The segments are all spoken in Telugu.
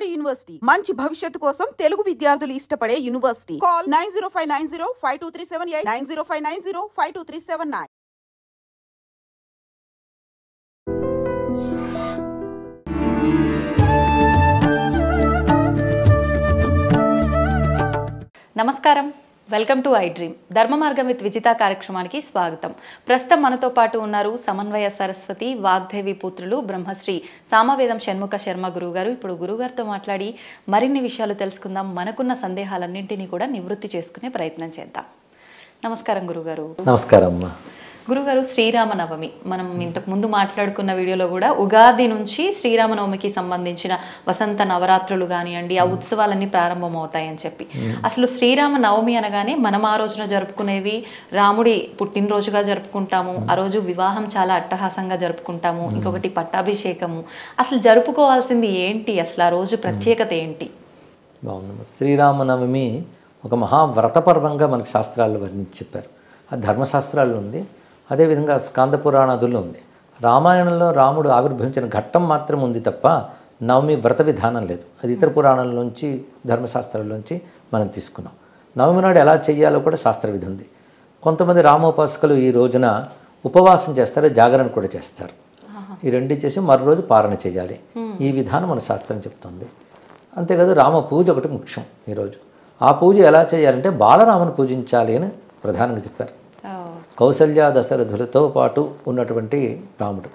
విజయవాడ యూనివర్సిటీ మంచి భవిష్యత్తు కోసం తెలుగు విద్యార్థులు ఇష్టపడే యూనివర్సిటీ. కాల్ 9059052378 9059052379. నమస్కారం, వెల్కమ్ టు ఐ డ్రీమ్. ధర్మ మార్గం విత్ విజిత కార్యక్రమానికి స్వాగతం. ప్రస్తుతం మనతో పాటు ఉన్నారు సమన్వయ సరస్వతి వాగ్దేవి పుత్రులు బ్రహ్మశ్రీ సామవేదం షణ్ముఖ శర్మ గురువుగారు. ఇప్పుడు గురుగారితో మాట్లాడి మరిన్ని విషయాలు తెలుసుకుందాం. మనకున్న సందేహాలన్నింటినీ కూడా నివృత్తి చేసుకునే ప్రయత్నం చేద్దాం. నమస్కారం గురుగారు. నమస్కారం అమ్మా. గురుగారు, శ్రీరామనవమి మనం ఇంతకు ముందు మాట్లాడుకున్న వీడియోలో కూడా ఉగాది నుంచి శ్రీరామనవమికి సంబంధించిన వసంత నవరాత్రులు కానివ్వండి, ఆ ఉత్సవాలన్నీ ప్రారంభమవుతాయని చెప్పి, అసలు శ్రీరామనవమి అనగానే మనం ఆ రోజున జరుపుకునేవి రాముడి పుట్టినరోజుగా జరుపుకుంటాము. ఆ రోజు వివాహం చాలా అట్టహాసంగా జరుపుకుంటాము. ఇంకొకటి పట్టాభిషేకము. అసలు జరుపుకోవాల్సింది ఏంటి? అసలు ఆ రోజు ప్రత్యేకత ఏంటి? బాగుందమ్మా. శ్రీరామనవమి ఒక మహావ్రత పర్వంగా మనకు శాస్త్రాల్లో వర్ణించి చెప్పారు. ఆ ధర్మశాస్త్రాల్లో ఉంది, అదేవిధంగా స్కాంద పురాణాదుల్లో ఉంది. రామాయణంలో రాముడు ఆవిర్భవించిన ఘట్టం మాత్రం ఉంది తప్ప నవమి వ్రత విధానం లేదు. అది ఇతర పురాణాల్లోంచి ధర్మశాస్త్రాల్లోంచి మనం తీసుకున్నాం. నవమి నాడు ఎలా చేయాలో కూడా శాస్త్ర విధి ఉంది. కొంతమంది రామోపాసకులు ఈ రోజున ఉపవాసం చేస్తారు, జాగరణ కూడా చేస్తారు. ఈ రెండు చేసి మరో రోజు పారణ చేయాలి. ఈ విధానం మన శాస్త్రం చెప్తుంది. అంతేకాదు రామ పూజ ఒకటి ముఖ్యం ఈరోజు. ఆ పూజ ఎలా చేయాలంటే బాలరాముని పూజించాలి అని ప్రధానంగా చెప్పారు. కౌసల్య దశరథులతో పాటు ఉన్నటువంటి రాముడు.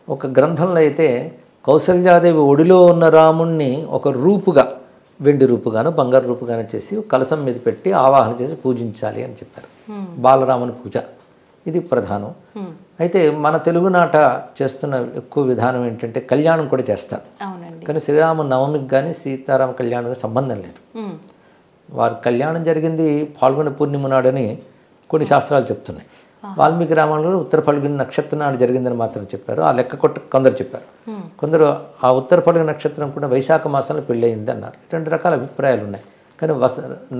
ఒక గ్రంథంలో అయితే కౌసల్యాదేవి ఒడిలో ఉన్న రాముణ్ణి ఒక రూపుగా, వెండి రూపుగాను బంగారు రూపుగాను చేసి కలశం మీద పెట్టి ఆవాహన చేసి పూజించాలి అని చెప్పారు. బాలరాముని పూజ ఇది ప్రధానం. అయితే మన తెలుగునాట చేస్తున్న ఎక్కువ విధానం ఏంటంటే కళ్యాణం కూడా చేస్తారు. కానీ శ్రీరామ నవమికి కానీ సీతారామ కళ్యాణానికి సంబంధం లేదు. వారి కళ్యాణం జరిగింది పాల్గొన పూర్ణిమ నాడని కొన్ని శాస్త్రాలు చెప్తున్నాయి. వాల్మీకి రామాయణంలో ఉత్తర ఫల్గుని నక్షత్రం నాడు జరిగిందని మాత్రం చెప్పారు. ఆ లెక్క కొట్ట కొందరు చెప్పారు. కొందరు ఆ ఉత్తర ఫల్గుని నక్షత్రం కూడా వైశాఖ మాసంలో పెళ్ళి అయింది అన్నారు. రెండు రకాల అభిప్రాయాలు ఉన్నాయి. కానీ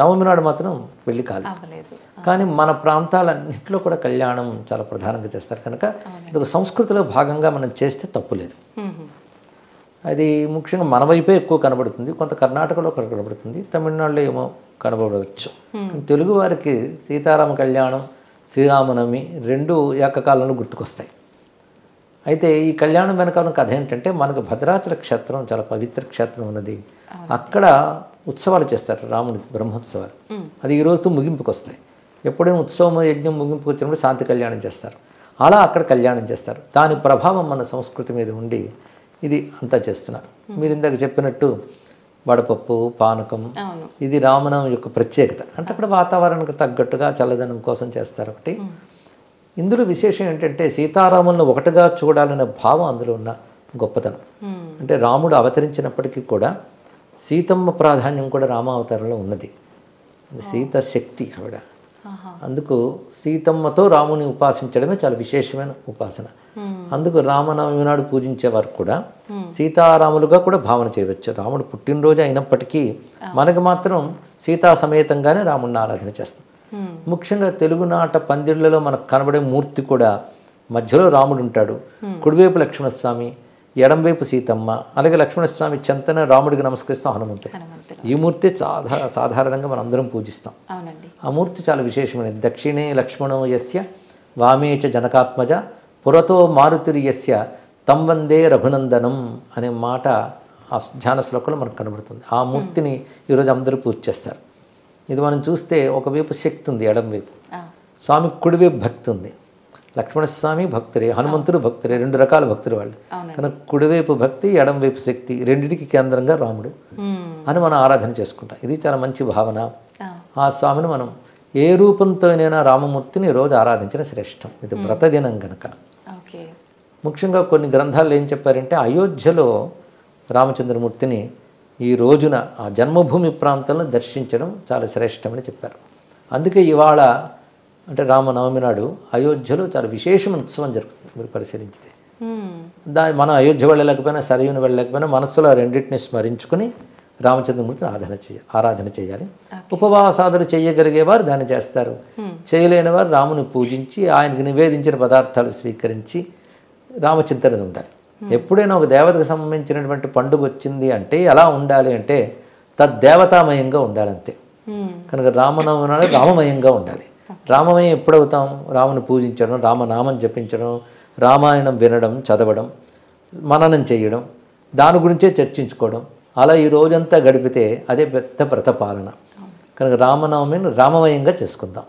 నవమి నాడు మాత్రం పెళ్లి కాలేదు. కానీ మన ప్రాంతాలన్నింటిలో కూడా కళ్యాణం చాలా ప్రధానంగా చేస్తారు కనుక ఇది ఒక సంస్కృతిలో భాగంగా మనం చేస్తే తప్పు లేదు. అది ముఖ్యంగా మన వైపే ఎక్కువ కనబడుతుంది. కొంత కర్ణాటకలో కనబడుతుంది, తమిళనాడులో ఏమో కనబడవచ్చు. తెలుగు వారికి సీతారామ కళ్యాణం, శ్రీరామనవమి రెండు ఏకకాలంలో గుర్తుకొస్తాయి. అయితే ఈ కళ్యాణం వెనకాల కథ ఏంటంటే, మనకు భద్రాచల క్షేత్రం చాలా పవిత్ర క్షేత్రం ఉన్నది. అక్కడ ఉత్సవాలు చేస్తారు, రాముడికి బ్రహ్మోత్సవాలు. అది ఈ రోజుతో ముగింపుకు వస్తాయి. ఎప్పుడైనా ఉత్సవం యజ్ఞం ముగింపుకు వచ్చినప్పుడు శాంతి కళ్యాణం చేస్తారు. అలా అక్కడ కళ్యాణం చేస్తారు. దాని ప్రభావం మన సంస్కృతి మీద ఉండి ఇది అంతా చేస్తున్నారు. మీరు ఇందాక చెప్పినట్టు వడపప్పు, పానకం, ఇది రామనవమి యొక్క ప్రత్యేకత. అంటే అక్కడ వాతావరణానికి తగ్గట్టుగా చల్లదనం కోసం చేస్తారు. ఒకటి ఇందులో విశేషం ఏంటంటే సీతారాములను ఒకటిగా చూడాలనే భావం అందులో ఉన్న గొప్పతనం. అంటే రాముడు అవతరించినప్పటికీ కూడా సీతమ్మ ప్రాధాన్యం కూడా రామావతారంలో ఉన్నది. సీత శక్తి ఆవిడ. అందుకు సీతమ్మతో రాముని ఉపాసించడమే చాలా విశేషమైన ఉపాసన. అందుకు రామనవమి నాడు పూజించేవారు కూడా సీతారాములుగా కూడా భావన చేయవచ్చు. రాముడు పుట్టినరోజు అయినప్పటికీ మనకు మాత్రం సీతా సమేతంగానే రాముడిని ఆరాధన చేస్తాం. ముఖ్యంగా తెలుగునాట పందిళ్లలో మనకు కనబడే మూర్తి కూడా మధ్యలో రాముడు ఉంటాడు, కుడివైపు లక్ష్మణస్వామి, ఎడంవైపు సీతమ్మ, అలాగే లక్ష్మణస్వామి చెంతన రాముడికి నమస్కరిస్తాం హనుమంతుడు. ఈ మూర్తి సాధారణంగా మనం అందరం పూజిస్తాం. ఆ మూర్తి చాలా విశేషమైనది. దక్షిణే లక్ష్మణో యస్య వామే చ జనకాత్మజ పురతో మారుతిరి యస్య తం వందే రఘునందనం అనే మాట ఆ ధ్యాన శ్లోకంలో మనకు కనబడుతుంది. ఆ మూర్తిని ఈరోజు అందరూ పూజ చేస్తారు. ఇది మనం చూస్తే ఒకవైపు శక్తి ఉంది, ఎడంవైపు స్వామి కుడివైపు భక్తి ఉంది. లక్ష్మణస్వామి భక్తుడే, హనుమంతుడు భక్తుడే, రెండు రకాల భక్తులు వాళ్ళు. కనుక కుడివైపు భక్తి, ఎడంవైపు శక్తి, రెండింటికి కేంద్రంగా రాముడు అని మనం ఆరాధన చేసుకుంటాం. ఇది చాలా మంచి భావన. ఆ స్వామిని మనం ఏ రూపంతోనైనా రామమూర్తిని రోజు ఆరాధించిన శ్రేష్టం. ఇది వ్రతదినం కనుక. ముఖ్యంగా కొన్ని గ్రంథాల్లో ఏం చెప్పారంటే అయోధ్యలో రామచంద్రమూర్తిని ఈ రోజున ఆ జన్మభూమి ప్రాంతంలో దర్శించడం చాలా శ్రేష్టమని చెప్పారు. అందుకే ఇవాళ అంటే రామనవమి నాడు అయోధ్యలో చాలా విశేషమైన ఉత్సవం జరుగుతుంది. మీరు పరిశీలించితే మనం అయోధ్య వెళ్ళలేకపోయినా, సరయుని వెళ్ళలేకపోయినా మనస్సులో రెండింటిని స్మరించుకుని రామచంద్రమూర్తిని ఆరాధన చేయాలి. ఉపవాసాదులు చేయగలిగేవారు దాన్ని చేస్తారు. చేయలేని వారు రాముని పూజించి ఆయనకు నివేదించిన పదార్థాలు స్వీకరించి రామచింతన ఉండాలి. ఎప్పుడైనా ఒక దేవతకు సంబంధించినటువంటి పండుగ వచ్చింది అంటే ఎలా ఉండాలి అంటే తద్దేవతామయంగా ఉండాలంతే. కనుక రామనవమి నాడు రామమయంగా ఉండాలి. రామమయం ఎప్పుడవుతాం? రాముని పూజించడం, రామనామం జపించడం, రామాయణం వినడం, చదవడం, మననం చేయడం, దాని గురించే చర్చించుకోవడం, అలా ఈ రోజంతా గడిపితే అదే పెద్ద వ్రతపాలన. కనుక రామనవమిని రామమయంగా చేసుకుందాం.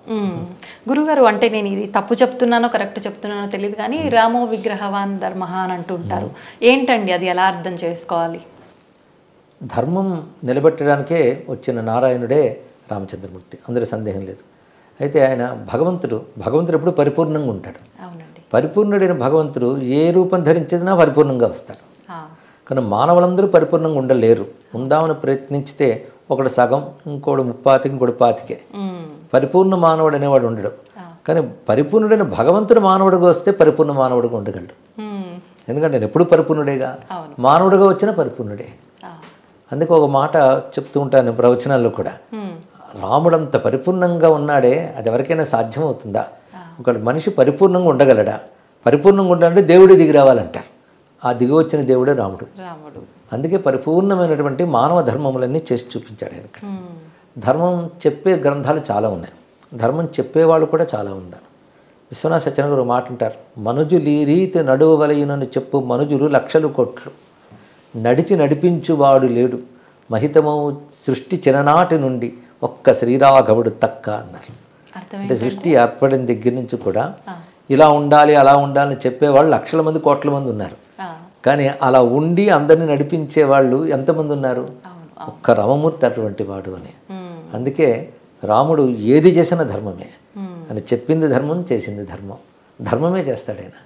గురుగారు, అంటే నేను ఇది తప్పు చెప్తున్నానో కరెక్ట్ చెప్తున్నానో తెలియదు కానీ రామో విగ్రహవాన్ ధర్మ అని అంటుంటారు. ఏంటండి అది, ఎలా అర్థం చేసుకోవాలి? ధర్మం నిలబెట్టడానికే వచ్చిన నారాయణుడే రామచంద్రమూర్తి, అందులో సందేహం లేదు. అయితే ఆయన భగవంతుడు ఎప్పుడు పరిపూర్ణంగా ఉంటాడు. అవునండి. పరిపూర్ణుడైన భగవంతుడు ఏ రూపం ధరించినా పరిపూర్ణంగా వస్తాడు. కానీ మానవులందరూ పరిపూర్ణంగా ఉండలేరు. ఉందామని ప్రయత్నించితే ఒకడు సగం, ఇంకోడు 30, ఇంకోటి 25. పరిపూర్ణ మానవుడు అనేవాడు ఉండడు. కానీ పరిపూర్ణుడైన భగవంతుడు మానవుడిగా వస్తే పరిపూర్ణ మానవుడిగా ఉండగలడు. ఎందుకంటే నేను ఎప్పుడు పరిపూర్ణుడేగా, మానవుడిగా వచ్చిన పరిపూర్ణుడే. అందుకే ఒక మాట చెప్తూ ఉంటాను ప్రవచనాల్లో కూడా, రాముడంత పరిపూర్ణంగా ఉన్నాడే, అది ఎవరికైనా సాధ్యమవుతుందా? ఒక మనిషి పరిపూర్ణంగా ఉండగలడా? పరిపూర్ణంగా ఉండాలంటే దేవుడే దిగి రావాలంటారు. ఆ దిగి వచ్చిన దేవుడే రాముడు. అందుకే పరిపూర్ణమైనటువంటి మానవ ధర్మములన్నీ చేసి చూపించాడు ఆయన. ధర్మం చెప్పే గ్రంథాలు చాలా ఉన్నాయి, ధర్మం చెప్పేవాళ్ళు కూడా చాలా ఉన్నారు. విశ్వనాథ సత్యనారాయణ గారు మాట అంటారు, మనుజులు ఈ రీతి నడువవలయునని చెప్పు మనుజులు లక్షలు కోట్లు, నడిచి నడిపించువాడు లేడు, మహితము సృష్టి చిరనాటి నుండి ఒక్క శ్రీరాఘవుడు తక్క అన్నారు. అంటే సృష్టి ఏర్పడిన దగ్గర నుంచి కూడా ఇలా ఉండాలి అలా ఉండాలని చెప్పేవాళ్ళు లక్షల మంది, కోట్ల మంది ఉన్నారు. కానీ అలా ఉండి అందరినీ నడిపించే వాళ్ళు ఎంతమంది ఉన్నారు? ఒక్క రామమూర్తి అటువంటి వాడు అని. అందుకే రాముడు ఏది చేసిన ధర్మమే అని, చెప్పింది ధర్మం, చేసింది ధర్మం, ధర్మమే చేస్తాడు ఆయన.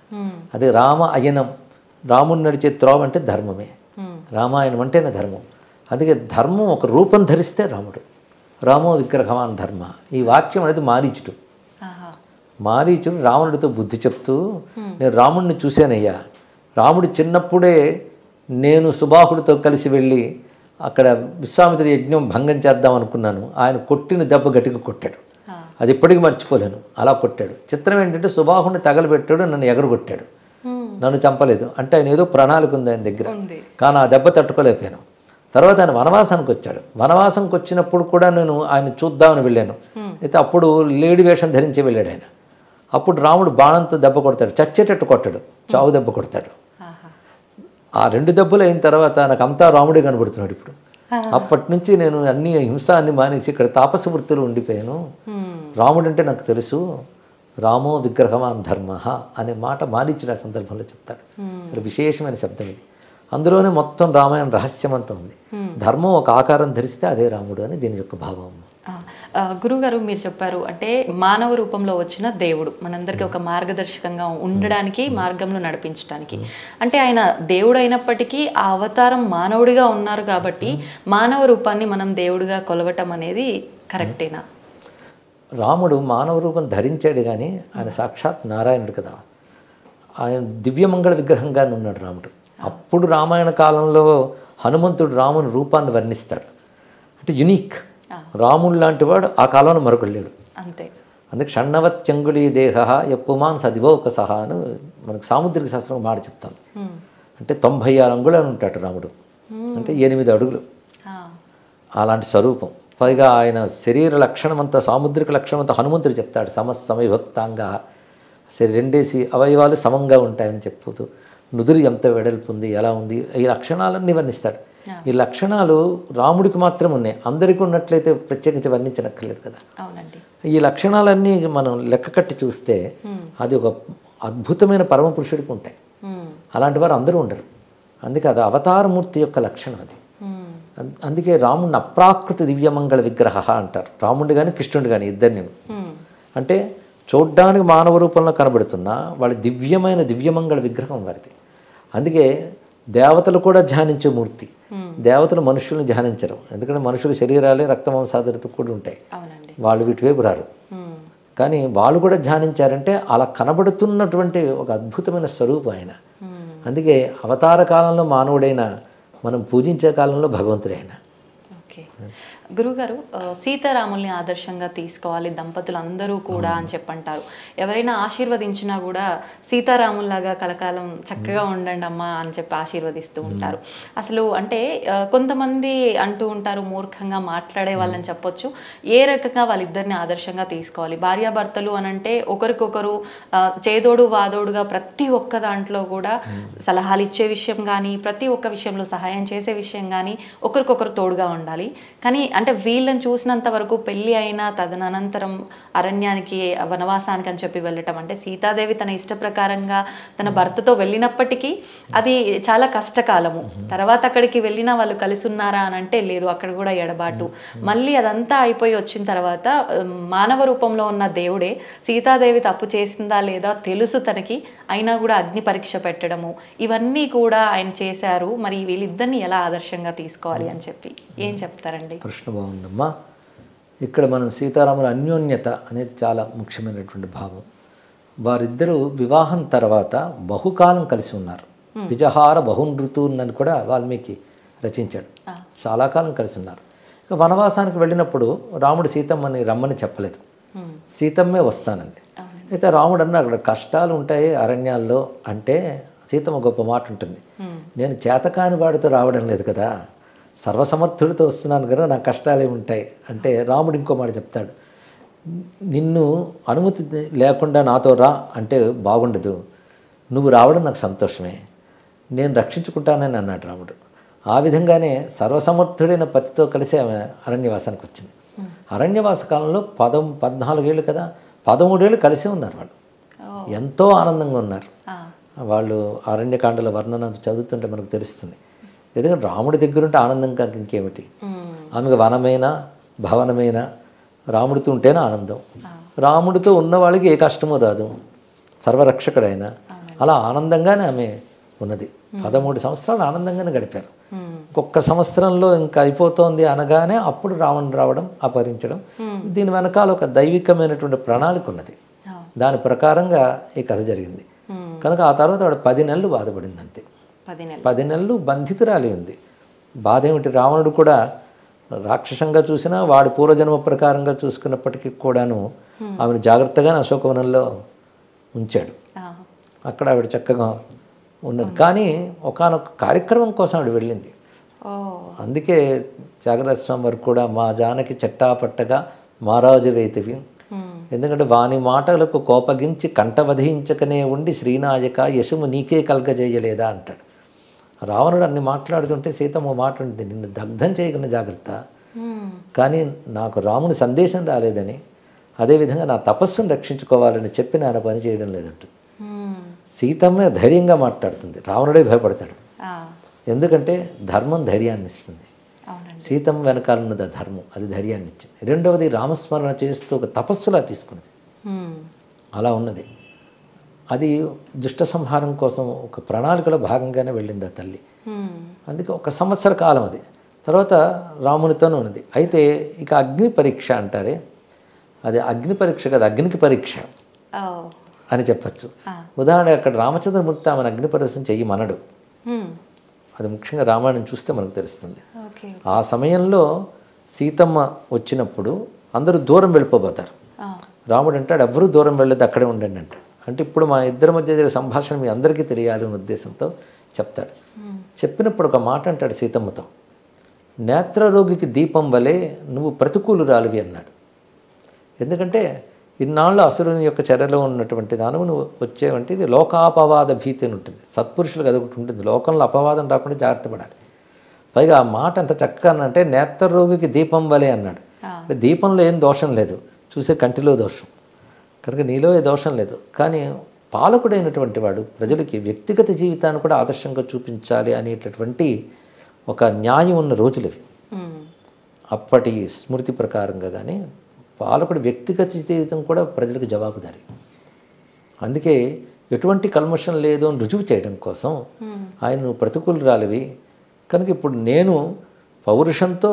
అదే రామ అయనం, రాముడు నడిచే త్రోవ అంటే ధర్మమే, రామాయణం అంటేనే ధర్మం. అందుకే ధర్మం ఒక రూపం ధరిస్తే రాముడు. రామో విగ్రహవాన్ ధర్మ, ఈ వాక్యం అనేది మారీచుడు రావణుడితో బుద్ధి చెప్తూ, నేను రాముడిని చూశానయ్యా, రాముడు చిన్నప్పుడే నేను సుబాహుడితో కలిసి వెళ్ళి అక్కడ విశ్వామిత్ర యజ్ఞం భంగం చేద్దాం అనుకున్నాను, ఆయన కొట్టిన దెబ్బ గట్టిగా కొట్టాడు, అది ఇప్పటికీ మర్చిపోలేను, అలా కొట్టాడు. చిత్రం ఏంటంటే సుబాహుడిని తగలబెట్టాడు, నన్ను ఎగరగొట్టాడు, నన్ను చంపలేదు. అంటే ఆయన ఏదో ప్రణాళిక ఉంది ఆయన దగ్గర, కానీ ఆ దెబ్బ తట్టుకోలేకపోయాను. తర్వాత ఆయన వనవాసానికి వచ్చాడు. వనవాసంకి వచ్చినప్పుడు కూడా నేను ఆయన చూద్దామని వెళ్ళాను. అయితే అప్పుడు లేడి వేషం ధరించి వెళ్ళాడు ఆయన. అప్పుడు రాముడు బాణంతో దెబ్బ కొడతాడు, చచ్చేటట్టు కొట్టాడు, చావు దెబ్బ కొడతాడు. ఆ 2 దెబ్బలు అయిన తర్వాత నాకు అంతా రాముడే కనబడుతున్నాడు ఇప్పుడు. అప్పటి నుంచి నేను అన్ని హింస అన్ని మానేసి ఇక్కడ తాపస వృత్తులు ఉండిపోయాను. రాముడు అంటే నాకు తెలుసు, రామో విగ్రహవాన్ ధర్మ అనే మాట మారీచుడు ఆ సందర్భంలో చెప్తాడు. చాలా విశేషమైన శబ్దం ఇది. అందులోనే మొత్తం రామాయణ రహస్యమంతా ఉంది. ధర్మం ఒక ఆకారం ధరిస్తే అదే రాముడు అని దీని యొక్క భావం. గురుగారు, మీరు చెప్పారు అంటే మానవ రూపంలో వచ్చిన దేవుడు మనందరికీ ఒక మార్గదర్శకంగా ఉండడానికి, మార్గంలో నడిపించడానికి. అంటే ఆయన దేవుడు అయినప్పటికీ ఆ అవతారం మానవుడిగా ఉన్నారు కాబట్టి మానవ రూపాన్ని మనం దేవుడిగా కొలవటం అనేది కరెక్టేనా? రాముడు మానవ రూపం ధరించాడు కానీ ఆయన సాక్షాత్ నారాయణుడు కదా. ఆయన దివ్యమంగళ విగ్రహంగానే ఉన్నాడు రాముడు. అప్పుడు రామాయణ కాలంలో హనుమంతుడు రాముని రూపాన్ని వర్ణిస్తాడు, అంటే యునీక్. రాముడు లాంటి వాడు ఆ కాలంలో మరొకడు లేడు. అంతే. అందుకే షణ్ణవత్యంగుళీ దేహ ఎప్పుమాన్ సదివో ఒక సహా అని మనకు సాముద్రిక శాస్త్రం మాట చెప్తాను. అంటే 96 అంగుళాలు ఉంటాడు రాముడు, అంటే 8 అడుగులు. అలాంటి స్వరూపం. పైగా ఆయన శరీర లక్షణం అంతా, సాముద్రిక లక్షణం అంతా హనుమంతుడు చెప్తాడు. సమవిభక్తాంగా, రెండేసి అవయవాలు సమంగా ఉంటాయని చెప్పుతూ నుదురు ఎంత వెడల్పు ఉంది, ఎలా ఉంది, ఈ లక్షణాలన్నీ వర్ణిస్తాడు. ఈ లక్షణాలు రాముడికి మాత్రం ఉన్నాయి, అందరికీ ఉన్నట్లయితే ప్రత్యేకించి వర్ణించనక్కర్లేదు కదా. ఈ లక్షణాలన్నీ మనం లెక్క కట్టి చూస్తే అది ఒక అద్భుతమైన పరమ పురుషుడికి ఉంటాయి. అలాంటి వారు అందరూ ఉండరు. అందుకే అది అవతారమూర్తి యొక్క లక్షణం అది. అందుకే రాముడిని అప్రాకృత దివ్యమంగళ విగ్రహ అంటారు. రాముడి కానీ కృష్ణుడు కానీ ఇద్దరిని. అంటే చూడ్డానికి మానవ రూపంలో కనబడుతున్నా వాళ్ళ దివ్యమంగళ విగ్రహం వారిది. అందుకే దేవతలు కూడా ధ్యానించే మూర్తి. దేవతలు మనుషులను ధ్యానించరు, ఎందుకంటే మనుషుల శరీరాలే రక్తమాంసాదులతో కూడా ఉంటాయి, వాళ్ళు వీటి వైపు రారు. కానీ వాళ్ళు కూడా ధ్యానించారంటే అలా కనబడుతున్నటువంటి ఒక అద్భుతమైన స్వరూపం ఆయన. అందుకే అవతార కాలంలో మానవుడైన, మనం పూజించే కాలంలో భగవంతుడైన. గురుగారు సీతారాముల్ని ఆదర్శంగా తీసుకోవాలి దంపతులు అందరూ కూడా అని చెప్పంటారు. ఎవరైనా ఆశీర్వదించినా కూడా సీతారాముల్లాగా కలకాలం చక్కగా ఉండండి అమ్మా అని చెప్పి ఆశీర్వదిస్తూ ఉంటారు. అసలు అంటే కొంతమంది అంటూ ఉంటారు, మూర్ఖంగా మాట్లాడే వాళ్ళని చెప్పొచ్చు, ఏ రకంగా వాళ్ళిద్దరిని ఆదర్శంగా తీసుకోవాలి. భార్యాభర్తలు అని అంటే ఒకరికొకరు చేదోడు వాదోడుగా ప్రతి ఒక్క దాంట్లో కూడా సలహాలు ఇచ్చే విషయం కానీ, ప్రతి ఒక్క విషయంలో సహాయం చేసే విషయం కానీ ఒకరికొకరు తోడుగా ఉండాలి. కానీ అంటే వీళ్ళని చూసినంత వరకు పెళ్లి అయినా తదనంతరం అరణ్యానికి వనవాసానికి అని చెప్పి వెళ్ళటం అంటే సీతాదేవి తన ఇష్ట ప్రకారంగా తన భర్తతో వెళ్ళినప్పటికీ అది చాలా కష్టకాలము. తర్వాత అక్కడికి వెళ్ళినా వాళ్ళు కలిసి ఉన్నారా అని అంటే లేదు, అక్కడ కూడా ఎడబాటు. మళ్ళీ అదంతా అయిపోయి వచ్చిన తర్వాత మానవ రూపంలో ఉన్న దేవుడే సీతాదేవి తప్పు చేసిందా లేదా తెలుసు తనకి, అయినా కూడా అగ్ని పరీక్ష పెట్టడము ఇవన్నీ కూడా ఆయన చేశారు. మరి వీళ్ళిద్దరిని ఎలా ఆదర్శంగా తీసుకోవాలి అని చెప్పి ఏం చెప్తారండి? ప్రశ్న బాగుందమ్మా. ఇక్కడ మనం సీతారాముల అన్యోన్యత అనేది చాలా ముఖ్యమైనటువంటి భావం. వారిద్దరూ వివాహం తర్వాత బహుకాలం కలిసి ఉన్నారు. విజహార బహునృతున్ అని కూడా వాల్మీకి రచించాడు. చాలా కాలం కలిసి ఉన్నారు. ఇక వనవాసానికి వెళ్ళినప్పుడు రాముడు సీతమ్మని రమ్మని చెప్పలేదు, సీతమ్మే వస్తానంది. అయితే రాముడు అన్న అక్కడ కష్టాలు ఉంటాయి అరణ్యాల్లో అంటే సీతమ్మ గొప్ప మాట ఉంటుంది, నేను చేతకాని వాడితో రావడం లేదు కదా, సర్వసమర్థుడితో వస్తున్నాను కదా, నాకు కష్టాలే ఉంటాయి అంటే రాముడు ఇంకో మాట చెప్తాడు, నిన్ను అనుమతి లేకుండా నాతో రా అంటే బాగుండదు, నువ్వు రావడం నాకు సంతోషమే, నేను రక్షించుకుంటానని అన్నాడు రాముడు. ఆ విధంగానే సర్వసమర్థుడైన పతితో కలిసి ఆమె అరణ్యవాసానికి వచ్చింది. అరణ్యవాస కాలంలో 14 ఏళ్ళు కదా, 13 ఏళ్ళు కలిసే ఉన్నారు వాళ్ళు. ఎంతో ఆనందంగా ఉన్నారు వాళ్ళు. అరణ్యకాండల వర్ణన చదువుతుంటే మనకు తెలుస్తుంది. ఎందుకంటే రాముడి దగ్గరుంటే ఆనందం కాక ఇంకేమిటి. ఆమెకు వనమైన భవనమైన రాముడితో ఉంటేనే ఆనందం. రాముడితో ఉన్న వాళ్ళకి ఏ కష్టమూ రాదు, సర్వరక్షకుడైన. అలా ఆనందంగానే ఆమె ఉన్నది. 13 సంవత్సరాలు ఆనందంగానే గడిపారు. ఒక్క సంవత్సరంలో ఇంకా అయిపోతోంది అనగానే అప్పుడు రావణుడు రావడం, అపహరించడం. దీని వెనకాల ఒక దైవికమైనటువంటి ప్రణాళిక ఉన్నది. దాని ప్రకారంగా ఈ కథ జరిగింది. కనుక ఆ తర్వాత వాడు 10 నెలలు బాధపడింది అంతే. 10 నెలలు బంధితురాలి ఉంది. బాధ ఏమిటి, రావణుడు కూడా రాక్షసంగా చూసినా వాడి పూర్వజన్మ ప్రకారంగా చూసుకున్నప్పటికీ కూడాను ఆమెను జాగ్రత్తగానే అశోకవనంలో ఉంచాడు. అక్కడ ఆవిడ చక్కగా ఉన్నది. కానీ ఒకానొక కార్యక్రమం కోసం ఆవిడ వెళ్ళింది. అందుకే త్యాగరాజ స్వామి వారు కూడా మా జానకి చెట్టాపట్టగా మారాజు వేతివి, ఎందుకంటే వాని మాటలకు కోపగించి కంటవధించకనే ఉండి శ్రీనాయక యశము నీకే కలగజేయలేదా అంటాడు. రావణుడు అన్ని మాట్లాడుతుంటే సీతమ్మ మాట ఉంటుంది, నిన్ను దగ్ధం చేయకుండా జాగ్రత్త, కానీ నాకు రాముని సందేశం రాలేదని, అదేవిధంగా నా తపస్సును రక్షించుకోవాలని చెప్పి నా పని చేయడం లేదంటుంది. సీతమ్మ ధైర్యంగా మాట్లాడుతుంది, రావణుడే భయపడతాడు. ఎందుకంటే ధర్మం ధైర్యాన్ని ఇస్తుంది. సీతమ్మ వెనకాలన్నది ధర్మం, అది ధైర్యాన్ని ఇచ్చింది. రెండవది రామస్మరణ చేస్తూ ఒక తపస్సులా తీసుకున్నది. అలా ఉన్నది. అది దుష్ట సంహారం కోసం ఒక ప్రణాళికలో భాగంగానే వెళ్ళింది ఆ తల్లి. అందుకే 1 సంవత్సర కాలం అది. తర్వాత రామునితోనే ఉన్నది. అయితే ఇక అగ్ని పరీక్ష అంటారే, అది అగ్ని పరీక్ష కాదు, అగ్నికి పరీక్ష అని చెప్పచ్చు. ఉదాహరణకి అక్కడ రామచంద్రమూర్తి ఆమెను అగ్ని పరీక్ష చెయ్యమనడు. అది ముఖ్యంగా రామాయణం చూస్తే మనకు తెలుస్తుంది. ఆ సమయంలో సీతమ్మ వచ్చినప్పుడు అందరూ దూరం వెళ్ళిపోతారు. రాముడు అంటాడు ఎవరూ దూరం వెళ్ళదు, అక్కడే ఉండండి అంటాడు. అంటే ఇప్పుడు మా ఇద్దరి మధ్య జరిగే సంభాషణ మీ అందరికీ తెలియాలి అనే ఉద్దేశంతో చెప్తాడు. చెప్పినప్పుడు ఒక మాట అంటాడు సీతమ్మతో, నేత్రరోగికి దీపం వలె నువ్వు ప్రతికూలురాలివి అన్నాడు. ఎందుకంటే ఇన్నాళ్ళు అసురుని యొక్క చర్యలో ఉన్నటువంటి దానవు నువ్వు వచ్చేవంటే ఇది లోకాపవాద భీతి అని ఉంటుంది. సత్పురుషులకు అది ఒకటి ఉంటుంది, లోకంలో అపవాదం రాకుండా జాగ్రత్త పడాలి. పైగా ఆ మాట అంత చక్కగా అంటే నేత్రరోగికి దీపం వలె అన్నాడు. అంటే దీపంలో ఏం దోషం లేదు, చూసే కంటిలో దోషం, కనుక నీలో ఏ దోషం లేదు. కానీ పాలకుడైనటువంటి వాడు ప్రజలకి వ్యక్తిగత జీవితాన్ని కూడా ఆదర్శంగా చూపించాలి అనేటటువంటి ఒక న్యాయం ఉన్న రోజులు ఇవి. అప్పటి స్మృతి ప్రకారంగా కానీ పాలకుడి వ్యక్తిగత జీవితం కూడా ప్రజలకు జవాబుదారి. అందుకే ఎటువంటి కల్మషం లేదు అని రుజువు చేయడం కోసం ఆయన ప్రతికూలురాలివి కనుక ఇప్పుడు నేను పౌరుషంతో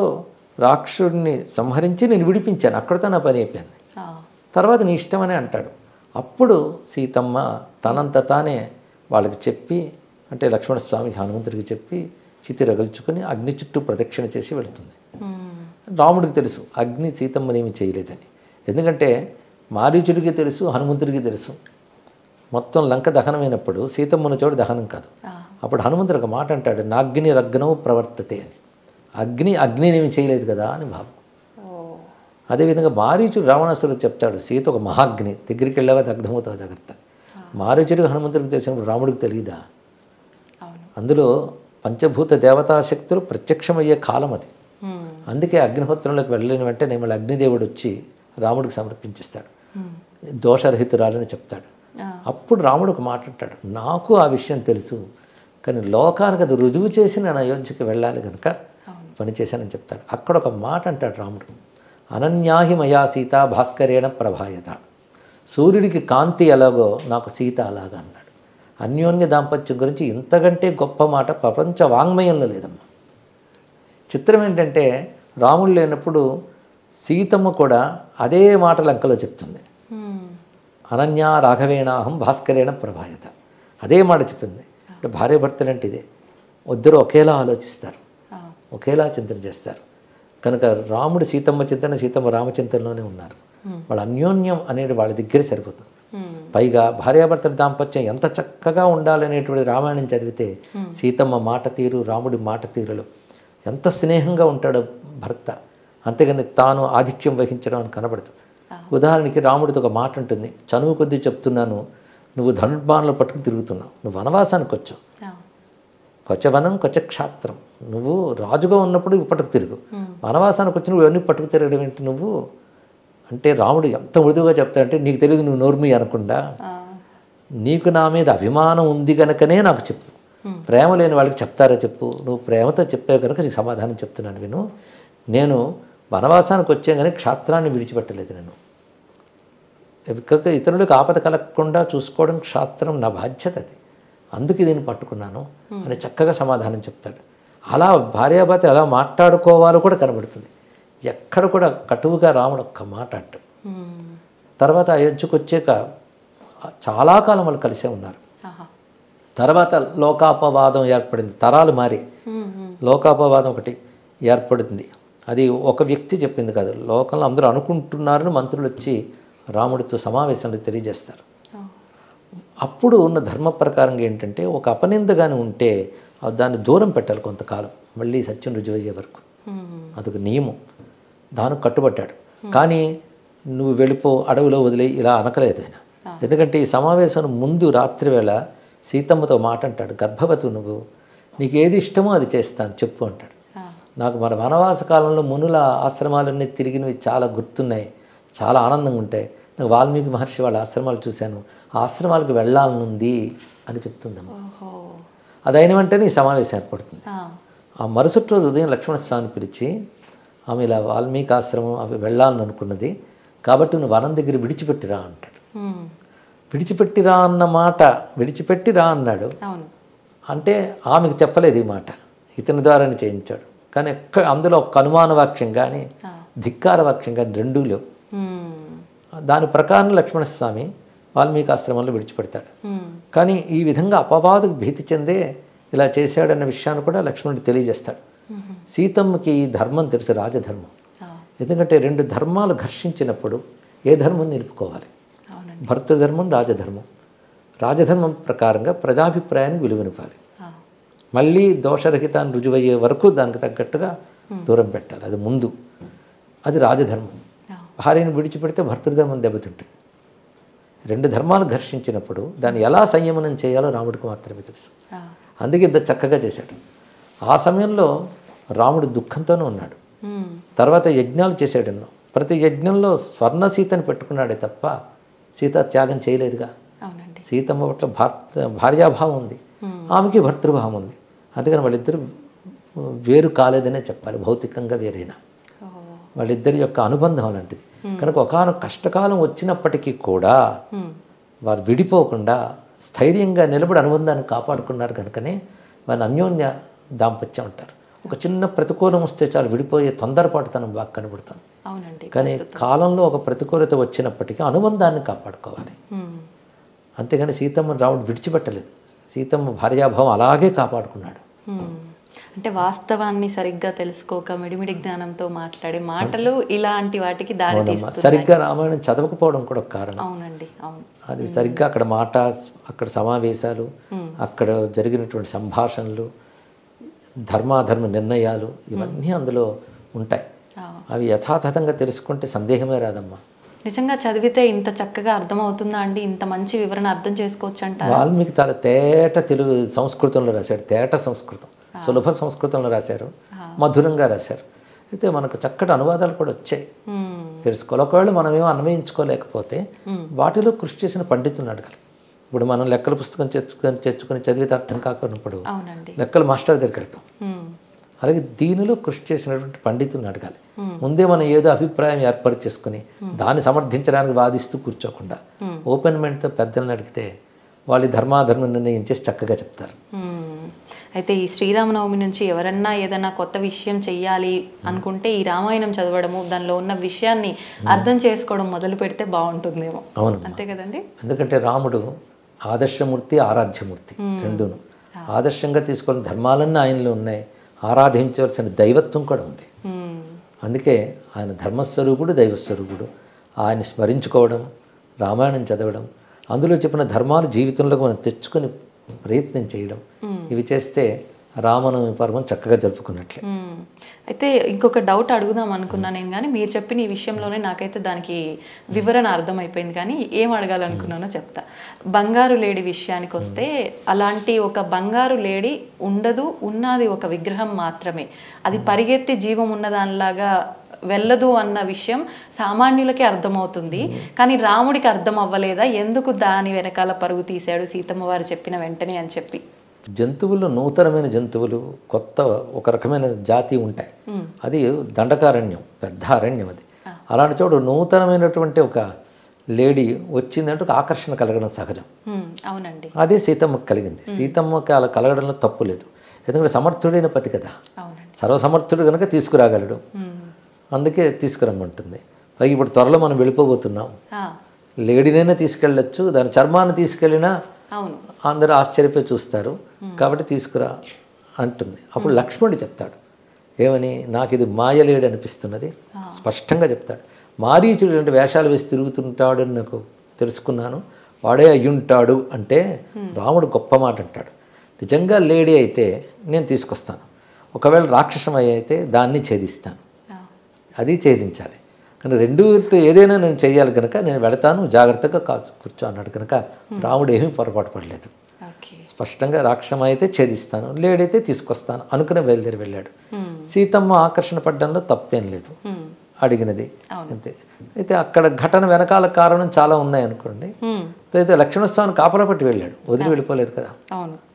రాక్షసుడిని సంహరించి నేను విడిపించాను, అక్కడితో నా పని అయిపోయింది, తర్వాత నీ ఇష్టమనే అంటాడు. అప్పుడు సీతమ్మ తనంత తానే వాళ్ళకి చెప్పి, అంటే లక్ష్మణస్వామి హనుమంతుడికి చెప్పి చితి రగుల్చుకొని అగ్ని చుట్టూ ప్రదక్షిణ చేసి వెళుతుంది. రాముడికి తెలుసు అగ్ని సీతమ్మనేమి చేయలేదని. ఎందుకంటే మారీచుడికి తెలుసు, హనుమంతుడికి తెలుసు. మొత్తం లంక దహనమైనప్పుడు సీతమ్మన చోటు దహనం కాదు. అప్పుడు హనుమంతుడు ఒక మాట అంటాడు, నాగ్ని రగ్నవు ప్రవర్తతే అని. అగ్నినేమి చేయలేదు కదా అని భావం. అదేవిధంగా మారీచుడు రావణాసురుడు చెప్తాడు, సీత ఒక మహాగ్ని, దగ్గరికి వెళ్ళావా దగ్ధమవుతావు జాగ్రత్త. మారీచుడికి హనుమంతుడికి తెలిసినప్పుడు రాముడికి తెలియదా? అందులో పంచభూత దేవతాశక్తులు ప్రత్యక్షమయ్యే కాలం అది. అందుకే అగ్నిహోత్రంలోకి వెళ్ళలేని వెంటనే మళ్ళీ అగ్నిదేవుడు వచ్చి రాముడికి సమర్పించిస్తాడు, దోషరహితురాలని చెప్తాడు. అప్పుడు రాముడు ఒక మాట అంటాడు, నాకు ఆ విషయం తెలుసు, కానీ లోకానికి అది రుజువు చేసి నేను అయోధ్యకి వెళ్ళాలి కనుక పని చేశానని చెప్తాడు. అక్కడ ఒక మాట అంటాడు రాముడు, అనన్యాహి మయా సీత భాస్కరేణ ప్రభాయత. సూర్యుడికి కాంతి ఎలాగో నాకు సీత అలాగా అన్నాడు. అన్యోన్య దాంపత్యం గురించి ఇంతకంటే గొప్ప మాట ప్రపంచ వాంగ్మయంలో లేదమ్మా. చిత్రం ఏంటంటే రాముడు లేనప్పుడు సీతమ్మ కూడా అదే మాట లంకలో చెప్తుంది, అనన్యా రాఘవేణాహం భాస్కరేణ ప్రభాయత, అదే మాట చెప్పింది. అంటే భార్యాభర్తలు అంటే ఇదే, ఇద్దరు ఒకేలా ఆలోచిస్తారు, ఒకేలా చింతన చేస్తారు. కనుక రాముడు సీతమ్మ చింతన, సీతమ్మ రామచింతనలోనే ఉన్నారు. వాళ్ళ అన్యోన్యం అనేది వాళ్ళ దగ్గరే సరిపోతుంది. పైగా భార్యాభర్తల దాంపత్యం ఎంత చక్కగా ఉండాలనేటువంటి రామాయణం చదివితే సీతమ్మ మాట తీరు, రాముడి మాట తీరులు ఎంత స్నేహంగా ఉంటాడో భర్త, అంతేగాని తాను ఆధిక్యం వహించడం అని కనబడదు. ఉదాహరణకి రాముడితో ఒక మాట ఉంటుంది, చనువు కొద్దీ చెప్తున్నాను, నువ్వు ధనుర్బాణాలు పట్టుకుని తిరుగుతున్నావు, నువ్వు వనవాసానికి వచ్చావు, కొచ్చవనం కొచ్చక్షాత్రం, నువ్వు రాజుగా ఉన్నప్పుడు పట్టుకు తిరుగు, వనవాసానికి వచ్చి నువ్వు ఎవరిని పట్టుకు తిరగడం ఏంటి నువ్వు అంటే రాముడు ఎంత మృదువుగా చెప్తాడంటే, నీకు తెలియదు నువ్వు నోర్మి అనకుండా, నీకు నా మీద అభిమానం ఉంది కనుకనే నాకు చెప్పు, ప్రేమ లేని వాళ్ళకి చెప్తారో చెప్పు, నువ్వు ప్రేమతో చెప్పావు కనుక నీకు సమాధానం చెప్తున్నాను విను. నేను వనవాసానికి వచ్చాను కానీ క్షాత్రాన్ని విడిచిపెట్టలేదు. నేను ఇతరులకు ఆపద కలగకుండా చూసుకోవడం క్షాత్రం నా బాధ్యత, అది అందుకే దీన్ని పట్టుకున్నాను అని చక్కగా సమాధానం చెప్తాడు. అలా భార్యాభర్త ఎలా మాట్లాడుకోవాలో కూడా కనబడుతుంది. ఎక్కడ కూడా కటువుగా రాముడు ఒక్క మాట అంట. తర్వాత అయోధ్యకు వచ్చాక చాలా కాలం వాళ్ళు కలిసే ఉన్నారు. తర్వాత లోకాపవాదం ఏర్పడింది, తరాలు మారి లోకాపవాదం ఒకటి ఏర్పడుతుంది. అది ఒక వ్యక్తి చెప్పింది కాదు, లోకంలో అందరూ అనుకుంటున్నారని మంత్రులు వచ్చి రాముడితో సమావేశంలో తెలియజేస్తారు. అప్పుడు ఉన్న ధర్మ ప్రకారంగా ఏంటంటే, ఒక అపనింద కానీ ఉంటే దాన్ని దూరం పెట్టాలి కొంతకాలం, మళ్ళీ సత్యం రుజువు అయ్యే వరకు. అదొక నియమం, దానికి కట్టుబడ్డాడు. కానీ నువ్వు వెళ్ళిపో, అడవిలో వదిలే ఇలా అనకలేదు ఆయన. ఎందుకంటే ఈ సమావేశం ముందు రాత్రి వేళ సీతమ్మతో మాట అంటాడు, గర్భవతి నువ్వు, నీకు ఏది ఇష్టమో అది చేస్తాను చెప్పు అంటాడు. నాకు మన వనవాస కాలంలో మునుల ఆశ్రమాలన్నీ తిరిగినవి చాలా గుర్తున్నాయి, చాలా ఆనందంగా ఉంటాయి. నాకు వాల్మీకి మహర్షి వాళ్ళ ఆశ్రమాలు చూశాను, ఆ ఆశ్రమాలకు వెళ్ళాలనుంది అని చెప్తుందమ్మా. అది అయిన వెంటనే ఈ సమావేశం ఏర్పడుతుంది. ఆ మరుసటి రోజు ఉదయం లక్ష్మణస్వామిని పిలిచి, ఆమె ఇలా వాల్మీకి ఆశ్రమం అవి వెళ్ళాలని అనుకున్నది కాబట్టి నువ్వు వనం దగ్గర విడిచిపెట్టిరా అంటాడు. విడిచిపెట్టిరా అన్న మాట, విడిచిపెట్టిరా అన్నాడు అంటే ఆమెకు చెప్పలేదు ఈ మాట, ఇతని ద్వారానే చేయించాడు. కానీ అందులో ఒక అనుమాన వాక్యం కానీ ధిక్కార వాక్యం కానీ రెండూ లేవు. దాని ప్రకారం లక్ష్మణస్వామి వాల్మీకి ఆశ్రమంలో విడిచిపెడతాడు. కానీ ఈ విధంగా అపవాదుకు భీతి చెందే ఇలా చేశాడన్న విషయాన్ని కూడా లక్ష్మణుడు తెలియజేస్తాడు. సీతమ్మకి ఈ ధర్మం తెలుసు, రాజధర్మం. ఎందుకంటే రెండు ధర్మాలు ఘర్షించినప్పుడు ఏ ధర్మం నిలుపుకోవాలి, భర్తృధర్మం రాజధర్మం. రాజధర్మం ప్రకారంగా ప్రజాభిప్రాయాన్ని విలువనివ్వాలి, మళ్ళీ దోషరహితాన్ని రుజువయ్యే వరకు దానికి తగ్గట్టుగా దూరం పెట్టాలి, అది ముందు, అది రాజధర్మం. భార్యను విడిచిపెడితే భర్తృధర్మం దెబ్బతింటుంది. రెండు ధర్మాలు ఘర్షించినప్పుడు దాన్ని ఎలా సంయమనం చేయాలో రాముడికి మాత్రమే తెలుసు. అందుకే ఇంత చక్కగా చేశాడు. ఆ సమయంలో రాముడు దుఃఖంతోనే ఉన్నాడు. తర్వాత యజ్ఞాలు చేశాడు ఎన్నో, ప్రతి యజ్ఞంలో స్వర్ణ సీతని పెట్టుకున్నాడే తప్ప సీత త్యాగం చేయలేదుగా. సీతమ్మ పట్ల భార్యాభావం ఉంది, ఆమెకి భర్తృభావం ఉంది. అందుకని వాళ్ళిద్దరు వేరు కాలేదనే చెప్పాలి, భౌతికంగా వేరైనా. వాళ్ళిద్దరి యొక్క అనుబంధం అలాంటిది. కనుక ఒకనొక కష్టకాలం వచ్చినప్పటికీ కూడా వారు విడిపోకుండా స్థైర్యంగా నిలబడి అనుబంధాన్ని కాపాడుకున్నారు. కనుకనే వారిని అన్యోన్య దాంపత్యం అంటారు. ఒక చిన్న ప్రతికూలం వస్తే చాలు విడిపోయే తొందరపాటుతనం బాగా కనబడుతుంది. కానీ కాలంలో ఒక ప్రతికూలత వచ్చినప్పటికీ అనుబంధాన్ని కాపాడుకోవాలి. అంతేగాని సీతమ్మని రాముడు విడిచిపెట్టలేదు, సీతమ్మ భార్యాభావం అలాగే కాపాడుకున్నాడు. అంటే వాస్తవాన్ని సరిగ్గా తెలుసుకోక మిడిమిడి జ్ఞానంతో మాట్లాడే మాటలు ఇలాంటి వాటికి దారి తీస్తుంది. సరిగ్గా రామాయణం చదవకపోవడం కూడా ఒక కారణం. అవునండి, అవును. అది సరిగ్గా అక్కడ మాట, అక్కడ సమావేశాలు, అక్కడ జరిగినటువంటి సంభాషణలు, ధర్మాధర్మ నిర్ణయాలు ఇవన్నీ అందులో ఉంటాయి. అవి యథాతథంగా తెలుసుకుంటే సందేహమే రాదమ్మా. నిజంగా చదివితే ఇంత చక్కగా అర్థమవుతుందా అండి? ఇంత మంచి వివరణ అర్థం చేసుకోవచ్చు అంటారు. వాల్మీకి చాలా తేట తెలుగు సంస్కృతంలో రాశాడు, తేట సంస్కృతం, సులభ సంస్కృతంలో రాశారు, మధురంగా రాశారు. అయితే మనకు చక్కటి అనువాదాలు కూడా వచ్చాయి, తెలుసుకోవాలి. ఒకవేళ మనం ఏమో అన్వయించుకోలేకపోతే వాటిలో కృషి చేసిన పండితులను అడగాలి. ఇప్పుడు మనం లెక్కల పుస్తకం తెచ్చుకొని చదివితే అర్థం కాకున్నప్పుడు లెక్కల మాస్టర్ దగ్గరికి వెళ్తాం. అలాగే దీనిలో కృషి చేసినటువంటి పండితులను అడగాలి. ముందే మనం ఏదో అభిప్రాయం ఏర్పరిచేసుకుని దాన్ని సమర్థించడానికి వాదిస్తూ కూర్చోకుండా ఓపెన్ మైండ్తో పెద్దలను అడిగితే వాళ్ళు ధర్మాధర్మం నిర్ణయం చేసి చక్కగా చెప్తారు. అయితే ఈ శ్రీరామనవమి నుంచి ఎవరన్నా ఏదైనా కొత్త విషయం చెయ్యాలి అనుకుంటే ఈ రామాయణం చదవడము, దానిలో ఉన్న విషయాన్ని అర్థం చేసుకోవడం మొదలు పెడితే బాగుంటుందేమో. అవును, అంతే కదండి. ఎందుకంటే రాముడు ఆదర్శమూర్తి, ఆరాధ్యమూర్తి రెండును. ఆదర్శంగా తీసుకొని ధర్మాలన్నీ ఆయనలో ఉన్నాయి, ఆరాధించవలసిన దైవత్వం కూడా ఉంది. అందుకే ఆయన ధర్మస్వరూపుడు, దైవస్వరూపుడు. ఆయన స్మరించుకోవడం, రామాయణం చదవడం, అందులో చెప్పిన ధర్మాలు జీవితంలోకి మనం తెచ్చుకొని ప్రయత్నం చేయడం, ఇవి చేస్తే రామనవమి పర్వం చక్కగా జరుపుకున్నట్లే. అయితే ఇంకొక డౌట్ అడుగుదాం అనుకున్నా నేను, కానీ మీరు చెప్పిన ఈ విషయంలోనే నాకైతే దానికి వివరణ అర్థమైపోయింది. కానీ ఏం అడగాలనుకున్నానో చెప్తా. బంగారు లేడి విషయానికి వస్తే అలాంటి ఒక బంగారు లేడి ఉండదు, ఉన్నది ఒక విగ్రహం మాత్రమే. అది పరిగెత్తి జీవం ఉన్నదానిలాగా వెళ్ళదు అన్న విషయం సామాన్యులకే అర్థమవుతుంది, కానీ రాముడికి అర్థం అవ్వలేదా? ఎందుకు దాని వెనకాల పరుగు తీశాడు సీతమ్మ వారు చెప్పిన వెంటనే అని చెప్పి? జంతువులు, నూతనమైన జంతువులు, కొత్త ఒక రకమైన జాతి ఉంటాయి. అది దండకారణ్యం, పెద్ద అరణ్యం. అది అలాంటి చోటు నూతనమైనటువంటి ఒక లేడీ వచ్చిందంటే ఒక ఆకర్షణ కలగడం సహజం. అవునండి, అదే సీతమ్మకి కలిగింది. సీతమ్మకి అలా కలగడంలో తప్పు లేదు, ఎందుకంటే సమర్థుడైన పతి కదా, సర్వసమర్థుడు కనుక తీసుకురాగలడు, అందుకే తీసుకురమ్మంటుంది. పైగా ఇప్పుడు త్వరలో మనం వెళ్ళిపోబోతున్నాం, లేడీనైనా తీసుకెళ్ళచ్చు, దాని చర్మాన్ని తీసుకెళ్ళినా అందరూ ఆశ్చర్యపోయి చూస్తారు, కాబట్టి తీసుకురా అంటుంది. అప్పుడు లక్ష్మణుడు చెప్తాడు ఏమని, నాకు ఇది మాయలేడు అనిపిస్తున్నది, స్పష్టంగా చెప్తాడు. మారీచుడు అంటే వేషాలు వేసి తిరుగుతుంటాడు అని నాకు తెలుసుకున్నాను, వాడే అయ్యుంటాడు అంటే రాముడు గొప్ప మాట అంటాడు. నిజంగా లేడీ అయితే నేను తీసుకొస్తాను, ఒకవేళ రాక్షసమై అయితే దాన్ని ఛేదిస్తాను, అది ఛేదించాలి. కానీ రెండుతో ఏదైనా నేను చేయాలి కనుక నేను వెళతాను, జాగ్రత్తగా కూర్చో అన్నాడు. కనుక రాముడు ఏమీ పొరపాటు పడలేదు, స్పష్టంగా రాక్షసమై అయితే ఛేదిస్తాను, లేడైతే తీసుకొస్తాను అనుకునే బయలుదేరి వెళ్ళాడు. సీతమ్మ ఆకర్షణ పడ్డంలో తప్పేం లేదు, అడిగినది అంతే. అయితే అక్కడ ఘటన వెనకాల కారణం చాలా ఉన్నాయనుకోండి. అయితే లక్ష్మణస్వామిని కాపలా పట్టి వెళ్ళాడు, వదిలి వెళ్ళిపోలేదు కదా.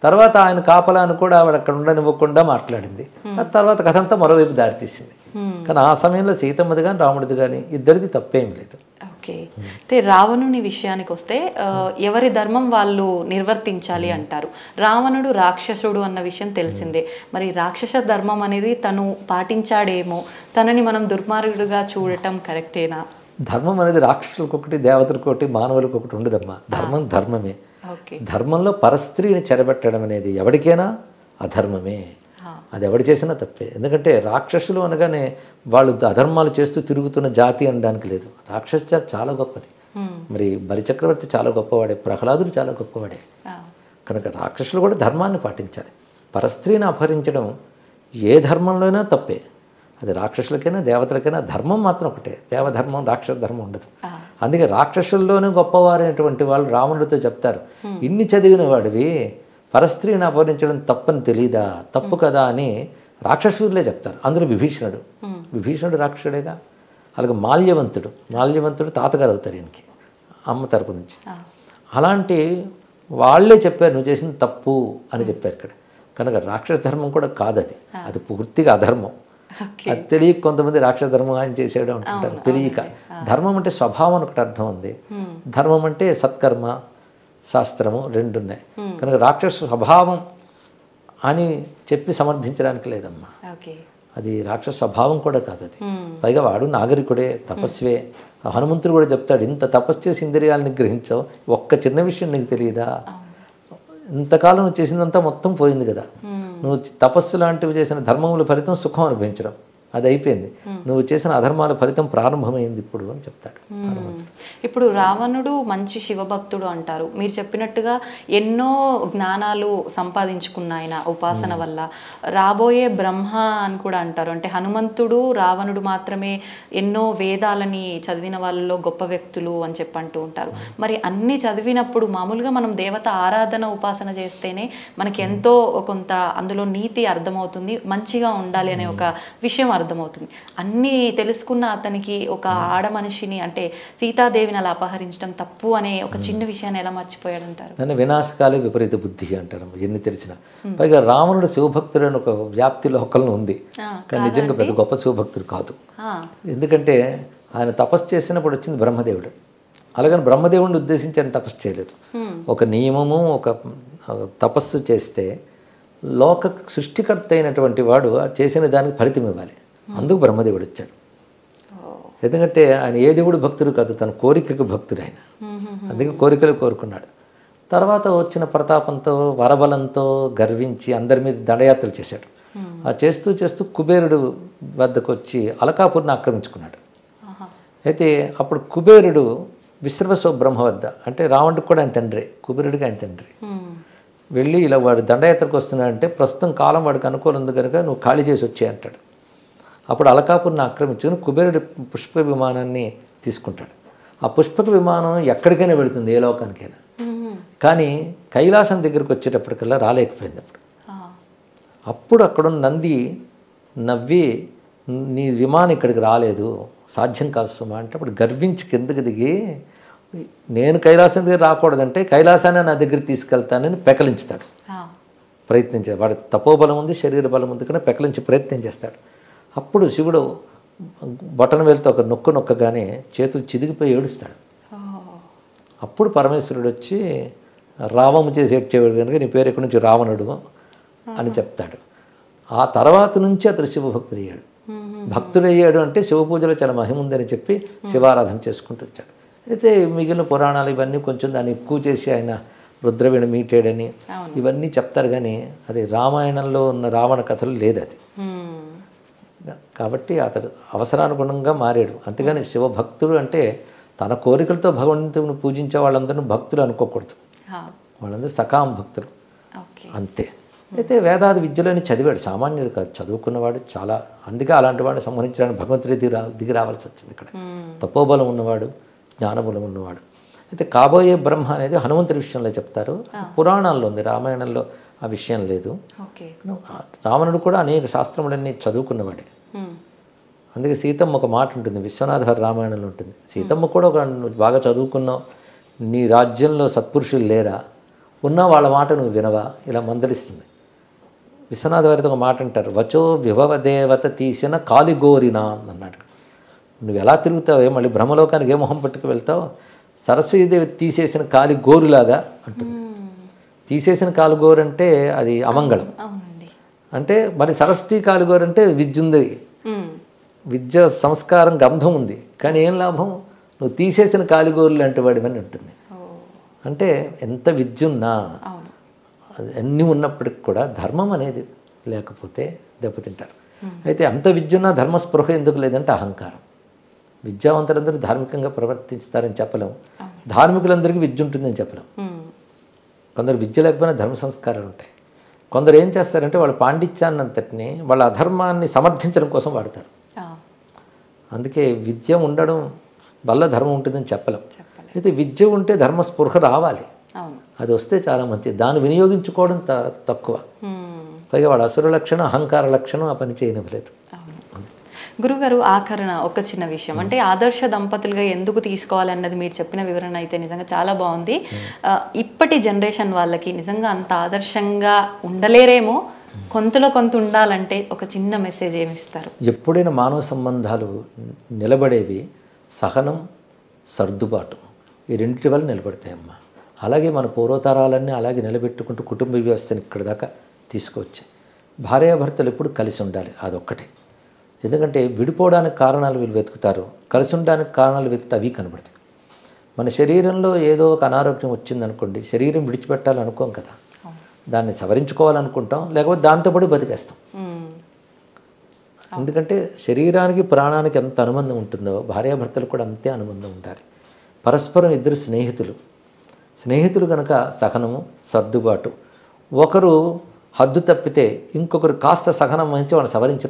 తర్వాత ఆయన కాపలాను కూడా ఆవిడ అక్కడ ఉండనివ్వకుండా మాట్లాడింది. ఆ తర్వాత కథ అంతా మరోవైపు దారితీసింది. కానీ ఆ సమయంలో సీతమ్మది కానీ రాముడిది కానీ ఇద్దరిది తప్పేం లేదు. ఓకే. అయితే రావణుని విషయానికి వస్తే ఎవరి ధర్మం వాళ్ళు నిర్వర్తించాలి అంటారు. రావణుడు రాక్షసుడు అన్న విషయం తెలిసిందే. మరి రాక్షస ధర్మం అనేది తను పాటించాడేమో, తనని మనం దుర్మార్గుడుగా చూడటం కరెక్టేనా? ధర్మం అనేది రాక్షసులకు ఒకటి, దేవతలకు ఒకటి, మానవులకు ఒకటి ఉండదమ్మా. ధర్మం ధర్మమే. ధర్మంలో పరస్త్రీని చెరబెట్టడం అనేది ఎవరికైనా అధర్మమే, అది ఎవడు చేసినా తప్పే. ఎందుకంటే రాక్షసులు అనగానే వాళ్ళు అధర్మాలు చేస్తూ తిరుగుతున్న జాతి అనడానికి లేదు. రాక్షస జాతి చాలా గొప్పది. మరి బలిచక్రవర్తి చాలా గొప్పవాడే, ప్రహ్లాదుడు చాలా గొప్పవాడే. కనుక రాక్షసులు కూడా ధర్మాన్ని పాటించాలి. పరస్త్రీని అపహరించడం ఏ ధర్మంలోనైనా తప్పే, అది రాక్షసులకైనా దేవతలకైనా. ధర్మం మాత్రం ఒకటే, దేవధర్మం రాక్షస ధర్మం ఉండదు. అందుకే రాక్షసుల్లోనే గొప్పవారైనటువంటి వాళ్ళు రావణుడితో చెప్తారు, ఇన్ని చదివిన వాడివి పరస్త్రీని అపహరించడం తప్పని తెలీదా, తప్పు కదా అని రాక్షసులే చెప్తారు. అందులో విభీషణుడు రాక్షసుడేగా. అలాగే మాల్యవంతుడు తాతగారు అవుతారు ఈయనకి, అమ్మ తరపు నుంచి. అలాంటి వాళ్ళే చెప్పారు నువ్వు చేసిన తప్పు అని చెప్పారు ఇక్కడ. కనుక రాక్షస ధర్మం కూడా కాదు, అది పూర్తిగా అధర్మం. అది తెలియక కొంతమంది రాక్షస ధర్మం ఆయన చేసాడు అంటుంటారు, తెలియక. ధర్మం అంటే స్వభావం ఒకటి అర్థం ఉంది, ధర్మం అంటే సత్కర్మ శాస్త్రము రెండు ఉన్నాయి. కనుక రాక్షస స్వభావం అని చెప్పి సమర్థించడానికి లేదమ్మా, అది రాక్షస స్వభావం కూడా కాదు అది. పైగా వాడు నాగరికుడే, తపస్వే. హనుమంతుడు కూడా చెప్తాడు, ఇంత తపస్సు చేసి ఇంద్రియాలను గ్రహించావు, ఒక్క చిన్న విషయం నీకు తెలియదా, ఇంతకాలం నువ్వు చేసిందంతా మొత్తం పోయింది కదా, నువ్వు తపస్సు లాంటివి చేసిన ధర్మముల ఫలితం సుఖం అనుభవించడం, అది అయిపోయింది. నువ్వు చేసిన అధర్మాల ఫలితం ప్రారంభమైంది ఇప్పుడు అని చెప్తాడు. ఇప్పుడు రావణుడు మంచి శివభక్తుడు అంటారు. మీరు చెప్పినట్టుగా ఎన్నో జ్ఞానాలు సంపాదించుకున్న ఆయన ఉపాసన వల్ల. రాబోయే బ్రహ్మ అని కూడా అంటారు. అంటే హనుమంతుడు రావణుడు మాత్రమే ఎన్నో వేదాలని చదివిన వాళ్ళలో గొప్ప వ్యక్తులు అని చెప్పంటూ ఉంటారు. మరి అన్ని చదివినప్పుడు మామూలుగా మనం దేవత ఆరాధన ఉపాసన చేస్తేనే మనకి ఎంతో కొంత అందులో నీతి అర్థమవుతుంది, మంచిగా ఉండాలి అనే ఒక విషయం అర్థమవుతుంది. అన్నీ తెలుసుకున్న అతనికి ఒక ఆడ మనిషిని అంటే సీతాదేవిని అలా అపహరించడం తప్పు అనే ఒక చిన్న విషయాన్ని ఎలా మర్చిపోయాడంటారు? దాన్ని వినాశకాలే విపరీత బుద్ధి అంటారు ఎన్ని తెలిసిన. పైగా రావణుడు శివభక్తుడు అని ఒక వ్యాప్తి లోకల్లో ఉంది, కానీ నిజంగా పెద్ద గొప్ప శివభక్తుడు కాదు. ఎందుకంటే ఆయన తపస్సు చేసినప్పుడు వచ్చింది బ్రహ్మదేవుడు. అలాగని బ్రహ్మదేవుడిని ఉద్దేశించి ఆయన తపస్సు చేయలేదు. ఒక నియమము, ఒక తపస్సు చేస్తే లోక సృష్టికర్త అయినటువంటి వాడు చేసిన దానికి ఫలితం ఇవ్వాలి. అందుకు బ్రహ్మదేవుడు వచ్చాడు. ఎందుకంటే ఆయన ఏ దేవుడు భక్తుడు కాదు, తన కోరికకు భక్తుడు ఆయన. అందుకే కోరికలు కోరుకున్నాడు. తర్వాత వచ్చిన ప్రతాపంతో వరబలంతో గర్వించి అందరి మీద దండయాత్రలు చేశాడు. ఆ చేస్తూ చేస్తూ కుబేరుడు వద్దకు వచ్చి అలకాపూర్ని ఆక్రమించుకున్నాడు. అయితే అప్పుడు కుబేరుడు విశ్రవసో బ్రహ్మ వద్ద, అంటే రావణుడికి కూడా ఆయన తండ్రి, కుబేరుడికి ఆయన తండ్రి, వెళ్ళి ఇలా వాడు దండయాత్రకు వస్తున్నాడంటే ప్రస్తుతం కాలం వాడికి అనుకూలం ఉంది కనుక నువ్వు ఖాళీ చేసి వచ్చే అంటాడు. అప్పుడు అలకాపూర్ని ఆక్రమించుకుని కుబేరుడి పుష్పక విమానాన్ని తీసుకుంటాడు. ఆ పుష్పక విమానం ఎక్కడికైనా వెళుతుంది, ఏ లోకానికైనా. కానీ కైలాసం దగ్గరికి వచ్చేటప్పటికల్లా రాలేకపోయింది. అప్పుడు అక్కడున్న నంది నవ్వి, నీ విమానం ఇక్కడికి రాలేదు, సాధ్యం కాదు సుమా అంటే, అప్పుడు గర్వించి కిందకి దిగి, నేను కైలాసం దగ్గర రాకూడదంటే కైలాసాన్ని నా దగ్గర తీసుకెళ్తానని పెకలించుతాడు. ప్రయత్నించాడు. వాడి తపోబలం ఉంది, శరీర బలం ఉంది కానీ పెకలించి ప్రయత్నం చేస్తాడు. అప్పుడు శివుడు బొటన వేలుతో ఒక నొక్కగానే చేతులు చిదిగిపోయి ఏడుస్తాడు. అప్పుడు పరమేశ్వరుడు వచ్చి రావము చేసి ఏడ్చేవాడు కనుక నీ పేరు ఎక్కడి నుంచి రావణుడు అని చెప్తాడు. ఆ తర్వాత నుంచి అతడు శివభక్తుడు అయ్యాడు. భక్తుడు అయ్యాడు అంటే శివ పూజలో చాలా మహిమ ఉందని చెప్పి శివారాధన చేసుకుంటూ వచ్చాడు. అయితే మిగిలిన పురాణాలు ఇవన్నీ కొంచెం దాన్ని ఎక్కువ చేసి ఆయన రుద్రవీణ మీటాడని ఇవన్నీ చెప్తారు, కానీ అది రామాయణంలో ఉన్న రావణ కథలు లేదు అది. కాబట్టి అతడు అవసరానుగుణంగా మారాడు. అంతేగాని శివభక్తుడు అంటే తన కోరికలతో భగవంతుని పూజించే వాళ్ళందరినీ భక్తులు అనుకోకూడదు. వాళ్ళందరూ సకామ భక్తులు అంతే. అయితే వేదాది విద్యలోని చదివాడు, సామాన్యుడు కాదు, చదువుకున్నవాడు చాలా. అందుకే అలాంటి వాడిని సంహరించడానికి భగవంతుడి దిగి రావాల్సి వచ్చింది. ఇక్కడ తపోబలం ఉన్నవాడు, జ్ఞానబలం ఉన్నవాడు. అయితే కాబోయే బ్రహ్మ అనేది హనుమంతుడి విషయంలో చెప్తారు, పురాణాల్లో ఉంది, రామాయణంలో ఆ విషయం లేదు. రావణుడు కూడా అనేక శాస్త్రములన్నీ చదువుకున్నవాడే. అందుకే సీతమ్మ ఒక మాట ఉంటుంది, విశ్వనాథ రామాయణంలో ఉంటుంది. సీతమ్మ కూడా ఒక బాగా చదువుకున్నావు, నీ రాజ్యంలో సత్పురుషులు లేరా, ఉన్నా వాళ్ళ మాట నువ్వు వినవా, ఇలా మందలిస్తుంది. విశ్వనాథ వారితో ఒక మాట అంటారు, వచో విభవ దేవత తీసిన కాలిగోరినా అన్నాడు. నువ్వు ఎలా తిరుగుతావే, మళ్ళీ బ్రహ్మలోకానికి ఏ మొహం పట్టుకు వెళ్తావు, సరస్వతీదేవి తీసేసిన కాలిగోరులాగా అంటుంది. తీసేసిన కాలుగోరు అంటే అది అమంగళం. అంటే మరి సరస్వతి కాలుగోరు అంటే విద్య ఉంది, విద్య సంస్కారం గంధం ఉంది, కానీ ఏం లాభం, నువ్వు తీసేసిన కాలిగోరులు లాంటి వాడివని ఉంటుంది. అంటే ఎంత విద్య ఉన్నా అన్నీ ఉన్నప్పటికి కూడా ధర్మం అనేది లేకపోతే దెబ్బతింటారు. అయితే అంత విద్య ఉన్నా ధర్మస్పృహ ఎందుకు లేదంటే అహంకారం. విద్యావంతులందరూ ధార్మికంగా ప్రవర్తిస్తారని చెప్పలేం, ధార్మికులందరికీ విద్య ఉంటుందని చెప్పలేం. కొందరు విద్య లేకపోయినా ధర్మ సంస్కారాలు ఉంటాయి. కొందరు ఏం చేస్తారంటే వాళ్ళ పాండిత్యాన్ని అంతటిని వాళ్ళ అధర్మాన్ని సమర్థించడం కోసం వాడతారు. అందుకే విద్య ఉండడం వల్ల ధర్మం ఉంటుందని చెప్పలేం. అయితే విద్య ఉంటే ధర్మస్పృహ రావాలి, అది వస్తే చాలా మంచిది. దాన్ని వినియోగించుకోవడం తక్కువ. పైగా వాడు అసుర లక్షణం, అహంకార లక్షణం, ఆ పని చేయనివ్వలేదు. గురుగారు, ఆఖరణ ఒక చిన్న విషయం, అంటే ఆదర్శ దంపతులుగా ఎందుకు తీసుకోవాలన్నది మీరు చెప్పిన వివరణ అయితే నిజంగా చాలా బాగుంది. ఇప్పటి జనరేషన్ వాళ్ళకి నిజంగా అంత ఆదర్శంగా ఉండలేరేమో, కొంతలో కొంత ఉండాలంటే ఒక చిన్న మెసేజ్ ఏమిస్తారు? ఎప్పుడైనా మానవ సంబంధాలు నిలబడేవి సహనం, సర్దుబాటు, ఈ రెండింటి వల్ల నిలబడతాయమ్మా. అలాగే మన పూర్వతరాలన్నీ అలాగే నిలబెట్టుకుంటూ కుటుంబ వ్యవస్థని ఇక్కడ దాకా తీసుకొచ్చి భార్యాభర్తలు ఎప్పుడు కలిసి ఉండాలి, అదొక్కటే. ఎందుకంటే విడిపోవడానికి కారణాలు వీళ్ళు వెతుకుతారు, కలిసి ఉండడానికి కారణాలు వెతికితే అవి కనబడతాయి. మన శరీరంలో ఏదో ఒక అనారోగ్యం వచ్చిందనుకోండి, శరీరం విడిచిపెట్టాలనుకోం కదా, దాన్ని సవరించుకోవాలనుకుంటాం, లేకపోతే దాంతోపాటు బతికేస్తాం. ఎందుకంటే శరీరానికి ప్రాణానికి ఎంత అనుబంధం ఉంటుందో భార్యాభర్తలు కూడా అంతే అనుబంధం ఉండాలి. పరస్పరం ఇద్దరు స్నేహితులు కనుక సహనము, సర్దుబాటు. ఒకరు హద్దు తప్పితే ఇంకొకరు కాస్త సహనం వహించి వాళ్ళని సవరించే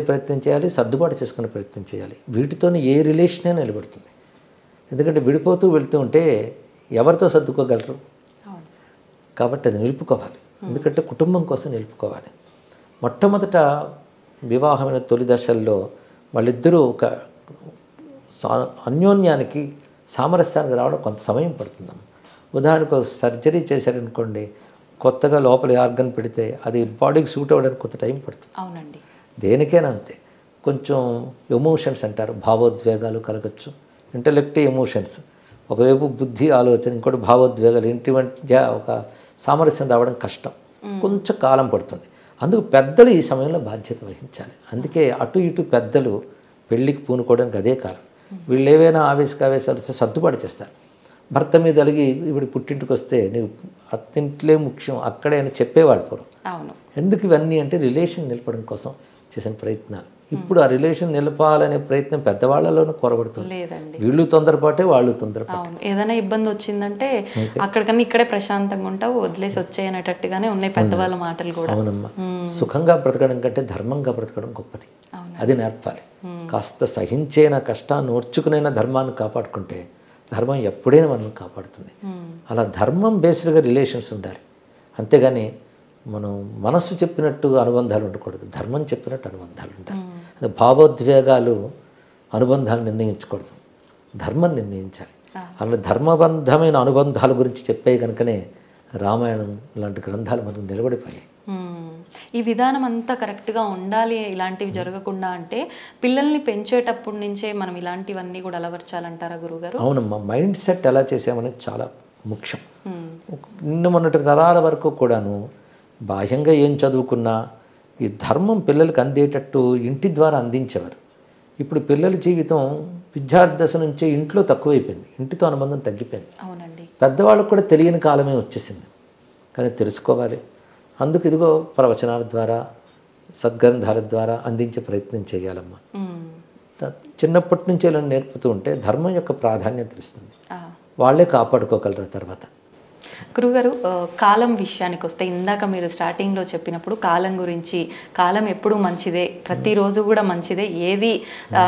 ప్రయత్నం చేయాలి, సర్దుబాటు చేసుకునే ప్రయత్నం చేయాలి. వీటితోనే ఏ రిలేషనే నిలబడుతుంది. ఎందుకంటే విడిపోతూ వెళ్తూ ఉంటే ఎవరితో సర్దుకోగలరు? కాబట్టి అది నిలుపుకోవాలి. ఎందుకంటే కుటుంబం కోసం నిలుపుకోవాలి. మొట్టమొదట వివాహమైన తొలి దశల్లో వాళ్ళిద్దరూ ఒక అన్యోన్యానికి, సామరస్యానికి రావడం కొంత సమయం పడుతుందమ్మ. ఉదాహరణకు సర్జరీ చేశారనుకోండి, కొత్తగా లోపల ఆర్గన్ పెడితే అది బాడీకి సూట్ అవ్వడానికి కొంత టైం పడుతుంది. అవునండి. దేనికైనా అంతే. కొంచెం ఎమోషన్స్ అంటారు, భావోద్వేగాలు కలగచ్చు. ఇంటలెక్ట్, ఎమోషన్స్, ఒకవైపు బుద్ధి, ఆలోచన, ఇంకోటి భావోద్వేగాలు, ఇంటి మధ్య ఒక సామరస్యం రావడం కష్టం, కొంచెం కాలం పడుతుంది. అందుకు పెద్దలు ఈ సమయంలో బాధ్యత వహించాలి. అందుకే అటు ఇటు పెద్దలు పెళ్ళికి పూనుకోవడానికి అదే కాలం. వీళ్ళు ఏవైనా ఆవేశాలు వస్తే సర్దుబాటు చేస్తారు. భర్త మీద అలిగి ఇప్పుడు పుట్టింటికి వస్తే నీవు అత్తింట్లే ముఖ్యం అక్కడే అని చెప్పేవాడు పూర్వం. ఎందుకు ఇవన్నీ అంటే రిలేషన్ నిలపడం కోసం చేసిన ప్రయత్నాలు. ఇప్పుడు ఆ రిలేషన్ నిలపాలనే ప్రయత్నం పెద్దవాళ్ళలోనూ కొరబడుతుంది. వీళ్ళు తొందరపాటే, వాళ్ళు తొందరపాటు. ఏదైనా ఇబ్బంది వచ్చిందంటే అక్కడికన్నా ఇక్కడే ప్రశాంతంగా ఉంటావు, వదిలేసి వచ్చేయనేటట్టుగానే ఉన్నాయి పెద్దవాళ్ళ మాటలు కూడా. అవునమ్మా. సుఖంగా బ్రతకడం కంటే ధర్మంగా బ్రతకడం గొప్పది. అది నేర్పాలి. కాస్త సహించేన కష్టాన్ని ఓర్చుకునైనా ధర్మాన్ని కాపాడుకుంటే ధర్మం ఎప్పుడైనా మనల్ని కాపాడుతుంది. అలా ధర్మం బేస్డ్గా రిలేషన్స్ ఉండాలి. అంతేగాని మనం మనస్సు చెప్పినట్టు అనుబంధాలు ఉండకూడదు, ధర్మం చెప్పినట్టు అనుబంధాలు ఉండాలి. భావోద్వేగాలు అనుబంధాలు నిర్ణయించకూడదు, ధర్మం నిర్ణయించాలి. అలా ధర్మబంధమైన అనుబంధాల గురించి చెప్పే కనుకనే రామాయణం లాంటి గ్రంథాలు మనకు నిలబడిపోయాయి. ఈ విధానం అంతా కరెక్ట్గా ఉండాలి, ఇలాంటివి జరగకుండా అంటే పిల్లల్ని పెంచేటప్పటి నుంచే మనం ఇలాంటివన్నీ కూడా అలవర్చాలంటారా గురుగారు? అవునమ్మా. మైండ్ సెట్ ఎలా చేసామనేది చాలా ముఖ్యం. నిన్న మొన్నటి తరాల వరకు కూడాను బాహ్యంగా ఏం చదువుకున్నా ఈ ధర్మం పిల్లలకు అందేటట్టు ఇంటి ద్వారా అందించేవారు. ఇప్పుడు పిల్లల జీవితం విద్యార్థి దశ నుంచే ఇంట్లో తక్కువైపోయింది, ఇంటితో అనుబంధం తగ్గిపోయింది. అవునండి. పెద్దవాళ్ళకు కూడా తెలియని కాలమే వచ్చేసింది. కానీ తెలుసుకోవాలి. అందుకు ఇదిగో ప్రవచనాల ద్వారా, సద్గ్రంథాల ద్వారా అందించే ప్రయత్నం చేయాలమ్మా. చిన్నప్పటి నుంచి ఇలా నేర్పుతూ ఉంటే ధర్మం యొక్క ప్రాధాన్యత తెలుస్తుంది, వాళ్ళే కాపాడుకోగలరు తర్వాత. గురుగారు, కాలం విషయానికి వస్తే ఇందాక మీరు స్టార్టింగ్లో చెప్పినప్పుడు కాలం గురించి, కాలం ఎప్పుడూ మంచిదే, ప్రతిరోజు కూడా మంచిదే, ఏది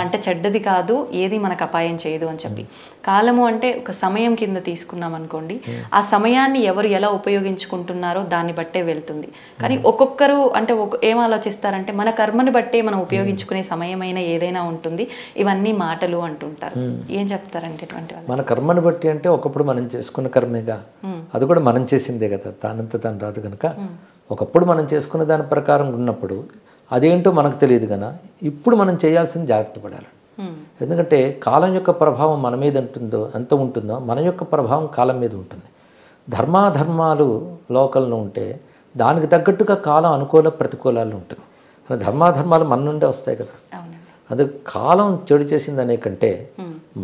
అంటే చెడ్డది కాదు, ఏది మనకు అపాయం చేయదు అని చెప్పి. కాలము అంటే ఒక సమయం కింద తీసుకున్నాం అనుకోండి, ఆ సమయాన్ని ఎవరు ఎలా ఉపయోగించుకుంటున్నారో దాన్ని బట్టే వెళ్తుంది. కానీ ఒక్కొక్కరు అంటే ఏం ఆలోచిస్తారంటే మన కర్మని బట్టే మనం ఉపయోగించుకునే సమయమైనా ఏదైనా ఉంటుంది, ఇవన్నీ మాటలు అంటుంటారు. ఏం చెప్తారంటే ఇటువంటి వాళ్ళు? మన కర్మని బట్టి అంటే ఒకప్పుడు మనం చేసుకున్న కర్మేగా, అది కూడా మనం చేసిందే కదా, తానంతా తాను రాదు కనుక ఒకప్పుడు మనం చేసుకున్న దాని ప్రకారం ఉన్నప్పుడు అదేంటో మనకు తెలియదు కనుక ఇప్పుడు మనం చేయాల్సింది జాగ్రత్త పడాలి. ఎందుకంటే కాలం యొక్క ప్రభావం మన మీద ఎంత ఉంటుందో మన యొక్క ప్రభావం కాలం మీద ఉంటుంది. ధర్మాధర్మాలు లోకల్లో ఉంటే దానికి తగ్గట్టుగా కాలం అనుకూల ప్రతికూలాలు ఉంటుంది. ధర్మాధర్మాలు మన నుండే వస్తాయి కదా. అది కాలం చెడు చేసిందనే కంటే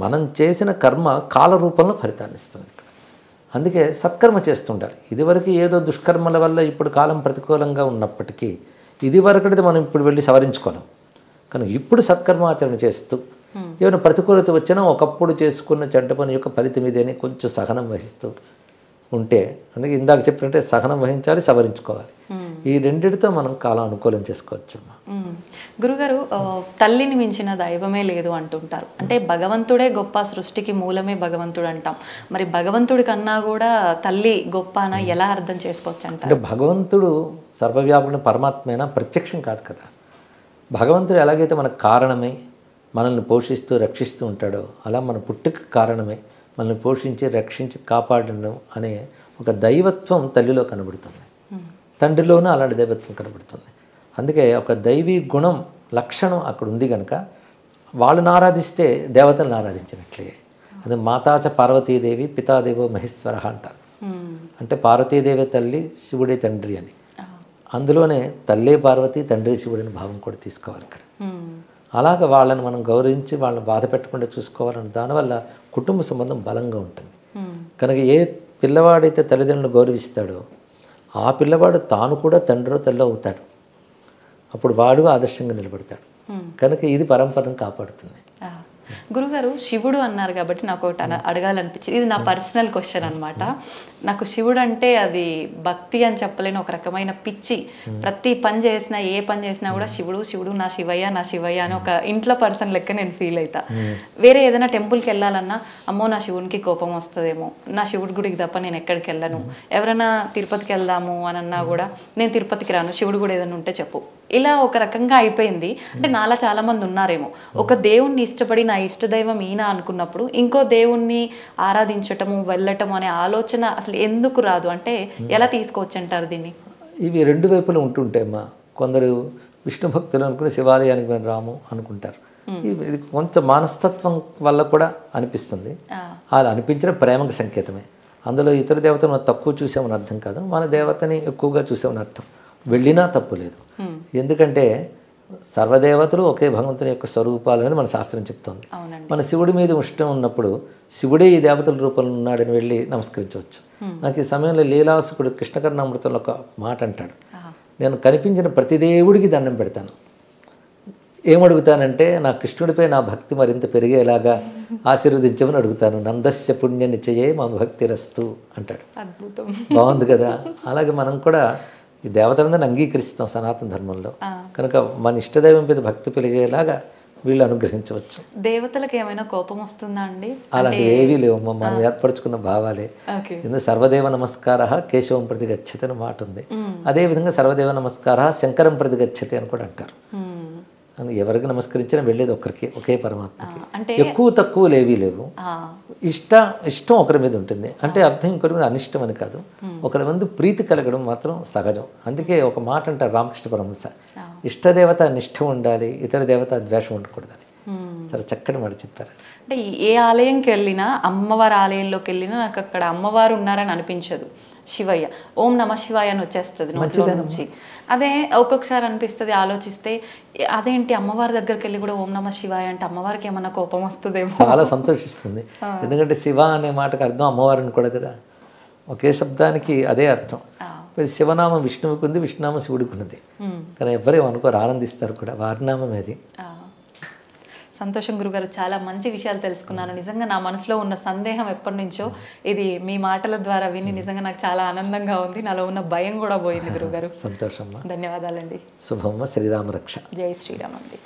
మనం చేసిన కర్మ కాల రూపంలో ఫలితాన్ని ఇస్తుంది. అందుకే సత్కర్మ చేస్తుండాలి. ఇదివరకు ఏదో దుష్కర్మల వల్ల ఇప్పుడు కాలం ప్రతికూలంగా ఉన్నప్పటికీ ఇదివరకటిది మనం ఇప్పుడు వెళ్ళి సవరించుకోలేం. కానీ ఇప్పుడు సత్కర్మాచరణ చేస్తూ ఏమైనా ప్రతికూలత వచ్చినా ఒకప్పుడు చేసుకున్న చెడ్డ పని యొక్క ఫలితం ఇదేని కొంచెం సహనం వహిస్తూ ఉంటే, అందుకే ఇందాక చెప్పినట్టే సహనం వహించాలి, సవరించుకోవాలి. ఈ రెండిటితో మనం కాలం అనుకూలం చేసుకోవచ్చమ్మా. గురుగారు, తల్లిని మించిన దైవమే లేదు అంటుంటారు. అంటే భగవంతుడే గొప్ప, సృష్టికి మూలమే భగవంతుడు అంటాం. మరి భగవంతుడి కన్నా కూడా తల్లి గొప్ప అని ఎలా అర్థం చేసుకోవచ్చు అంటారు? అంటే భగవంతుడు సర్వవ్యాపుని పరమాత్మైనా ప్రత్యక్షం కాదు కదా. భగవంతుడు ఎలాగైతే మనకు కారణమై మనల్ని పోషిస్తూ రక్షిస్తూ ఉంటాడో అలా మన పుట్టుక కారణమై మనల్ని పోషించి రక్షించి కాపాడడం అనే ఒక దైవత్వం తల్లిలో కనబడుతుంది. తండ్రిలోనూ అలాంటి దైవత్వం కనబడుతుంది. అందుకే ఒక దైవీ గుణం లక్షణం అక్కడ ఉంది కనుక వాళ్ళని ఆరాధిస్తే దేవతలను ఆరాధించినట్లే. అది మాతాచ పార్వతీదేవి పితాదేవో మహేశ్వర అంటారు. అంటే పార్వతీదేవి తల్లి, శివుడే తండ్రి అని. అందులోనే తల్లే పార్వతి, తండ్రి శివుడిని భావం కూడా తీసుకోవాలి ఇక్కడ. అలాగ వాళ్ళని మనం గౌరవించి వాళ్ళని బాధ పెట్టకుండా చూసుకోవాలని, దానివల్ల కుటుంబ సంబంధం బలంగా ఉంటుంది. కనుక ఏ పిల్లవాడైతే తల్లిదండ్రులను గౌరవిస్తాడో ఆ పిల్లవాడు తాను కూడా తండ్రో తల్లో అవుతాడు. అప్పుడు వాడు ఆదర్శంగా నిలబడతాడు. కనుక ఇది పరంపరను కాపాడుతుంది. గురుగారు శివుడు అన్నారు కాబట్టి నాకు ఒకటి అడగాలనిపించింది. ఇది నా పర్సనల్ క్వశ్చన్ అనమాట. నాకు శివుడు అంటే అది భక్తి అని చెప్పలేని ఒక రకమైన పిచ్చి. ప్రతి పని చేసినా ఏ పని చేసినా కూడా శివుడు శివుడు నా శివయ్య నా శివయ్య అని ఒక ఇంట్లో పర్సన్ లెక్క నేను ఫీల్ అవుతా. వేరే ఏదైనా టెంపుల్కి వెళ్ళాలన్నా అమ్మో నా శివునికి కోపం వస్తుందేమో, నా శివుడి గుడికి తప్ప నేను ఎక్కడికి వెళ్ళను, ఎవరైనా తిరుపతికి వెళ్దాము అని అన్నా కూడా నేను తిరుపతికి రాను, శివుడు కూడా ఏదైనా ఉంటే చెప్పు, ఇలా ఒక రకంగా అయిపోయింది. అంటే నాలా చాలా మంది ఉన్నారేమో, ఒక దేవుణ్ణి ఇష్టపడి నా ఇష్టదైవం ఈయన అనుకున్నప్పుడు ఇంకో దేవుణ్ణి ఆరాధించటము వెళ్ళటము అనే ఆలోచన అసలు ఎందుకు రాదు? అంటే ఎలా తీసుకోవచ్చు అంటారు దీన్ని? ఇవి రెండు వైపులు ఉంటుంటాయమ్మా. కొందరు విష్ణు భక్తులు అనుకుని శివాలయానికి మేము రాము అనుకుంటారు. ఇది కొంచెం మనస్తత్వం వల్ల కూడా అనిపిస్తుంది. అలా అనిపించిన ప్రేమకు సంకేతమే. అందులో ఇతర దేవతను తక్కువ చూసామని అర్థం కాదు, మన దేవతని ఎక్కువగా చూసామని అర్థం. వెళ్ళినా తప్పు లేదు. ఎందుకంటే సర్వదేవతలు ఒకే భగవంతుని యొక్క స్వరూపాలు అనేది మన శాస్త్రం చెప్తోంది. మన శివుడి మీద ఇష్టం ఉన్నప్పుడు శివుడే ఈ దేవతల రూపంలో ఉన్నాడని వెళ్ళి నమస్కరించవచ్చు. నాకు ఈ సమయంలో లీలాసుకుడు కృష్ణకర్ణామృతంలో ఒక మాట అంటాడు, నేను కనిపించిన ప్రతి దేవుడికి దండం పెడతాను. ఏమడుగుతానంటే నా కృష్ణుడిపై నా భక్తి మరింత పెరిగేలాగా ఆశీర్వదించమని అడుగుతాను. నందస్య పుణ్య నిశ్చయే మా భక్తి రస్తు అంటాడు. బాగుంది కదా. అలాగే మనం కూడా ఈ దేవతలందరిని అంగీకరిస్తాం సనాతన ధర్మంలో. కనుక మన ఇష్టదైవం మీద భక్తి పెరిగేలాగా వీళ్ళు అనుగ్రహించవచ్చు. దేవతలకు ఏమైనా కోపం వస్తుందా అండి? అలాంటివి ఏవీ లేవమ్మా, మనం ఏర్పరచుకున్న భావాలే. ఎందుకు సర్వదేవ నమస్కార కేశవం ప్రతి గచ్చతి అని మాట ఉంది. అదేవిధంగా సర్వదేవ నమస్కార శంకరం ప్రతి గచ్చతి అని కూడా అంటారు. ఎవరికి నమస్కరించినా వెళ్ళేది ఒక్కరికి, ఒకే పరమాత్మకి. అంటే ఎక్కువ తక్కువలు ఏవీ లేవు. ఇష్టం ఒకరి మీద ఉంటుంది. అంటే అర్థం ఇంకొకరి మీద అనిష్టం అని కాదు, ఒకరి మంది ప్రీతి కలగడం మాత్రం సహజం. అందుకే ఒక మాట అంటారు రామకృష్ణ పరమహంస, ఇష్టదేవత నిష్ఠ ఉండాలి, ఇతర దేవత ద్వేషం ఉండకూడదని. చాలా చక్కటి మాట చెప్పారు. అంటే ఏ ఆలయంకి వెళ్ళినా, అమ్మవారి ఆలయంలోకి వెళ్ళినా నాకు అక్కడ అమ్మవారు ఉన్నారని అనిపించదు. శివయ్య ఓం నమ శివాయ అని వచ్చేస్తుంది నోట్లో నుంచి. అదే ఒక్కొక్కసారి అనిపిస్తుంది ఆలోచిస్తే, అదేంటి అమ్మవారి దగ్గరికి వెళ్ళి కూడా ఓం నమ శివాయ అంటే అమ్మవారికి ఏమన్నా కోపం వస్తుందేమో. చాలా సంతోషిస్తుంది. ఎందుకంటే శివ అనే మాటకు అర్థం అమ్మవారిని కూడా కదా, ఒకే శబ్దానికి అదే అర్థం. శివనామం విష్ణువుకి ఉంది, విష్ణునామం శివుడికి ఉన్నది. కానీ ఎవరేమో అనుకోరు, ఆనందిస్తారు కూడా. వారి నామం అది. సంతోషం గురుగారు, చాలా మంచి విషయాలు తెలుసుకున్నాను. నిజంగా నా మనసులో ఉన్న సందేహం ఎప్పటి నుంచో ఇది మీ మాటల ద్వారా విని నిజంగా నాకు చాలా ఆనందంగా ఉంది. నాలో ఉన్న భయం కూడా పోయింది గురుగారు. సంతోషం. ధన్యవాదాలండి. శుభమ్మ. శ్రీరామ రక్ష. జై శ్రీరామ్ అండి.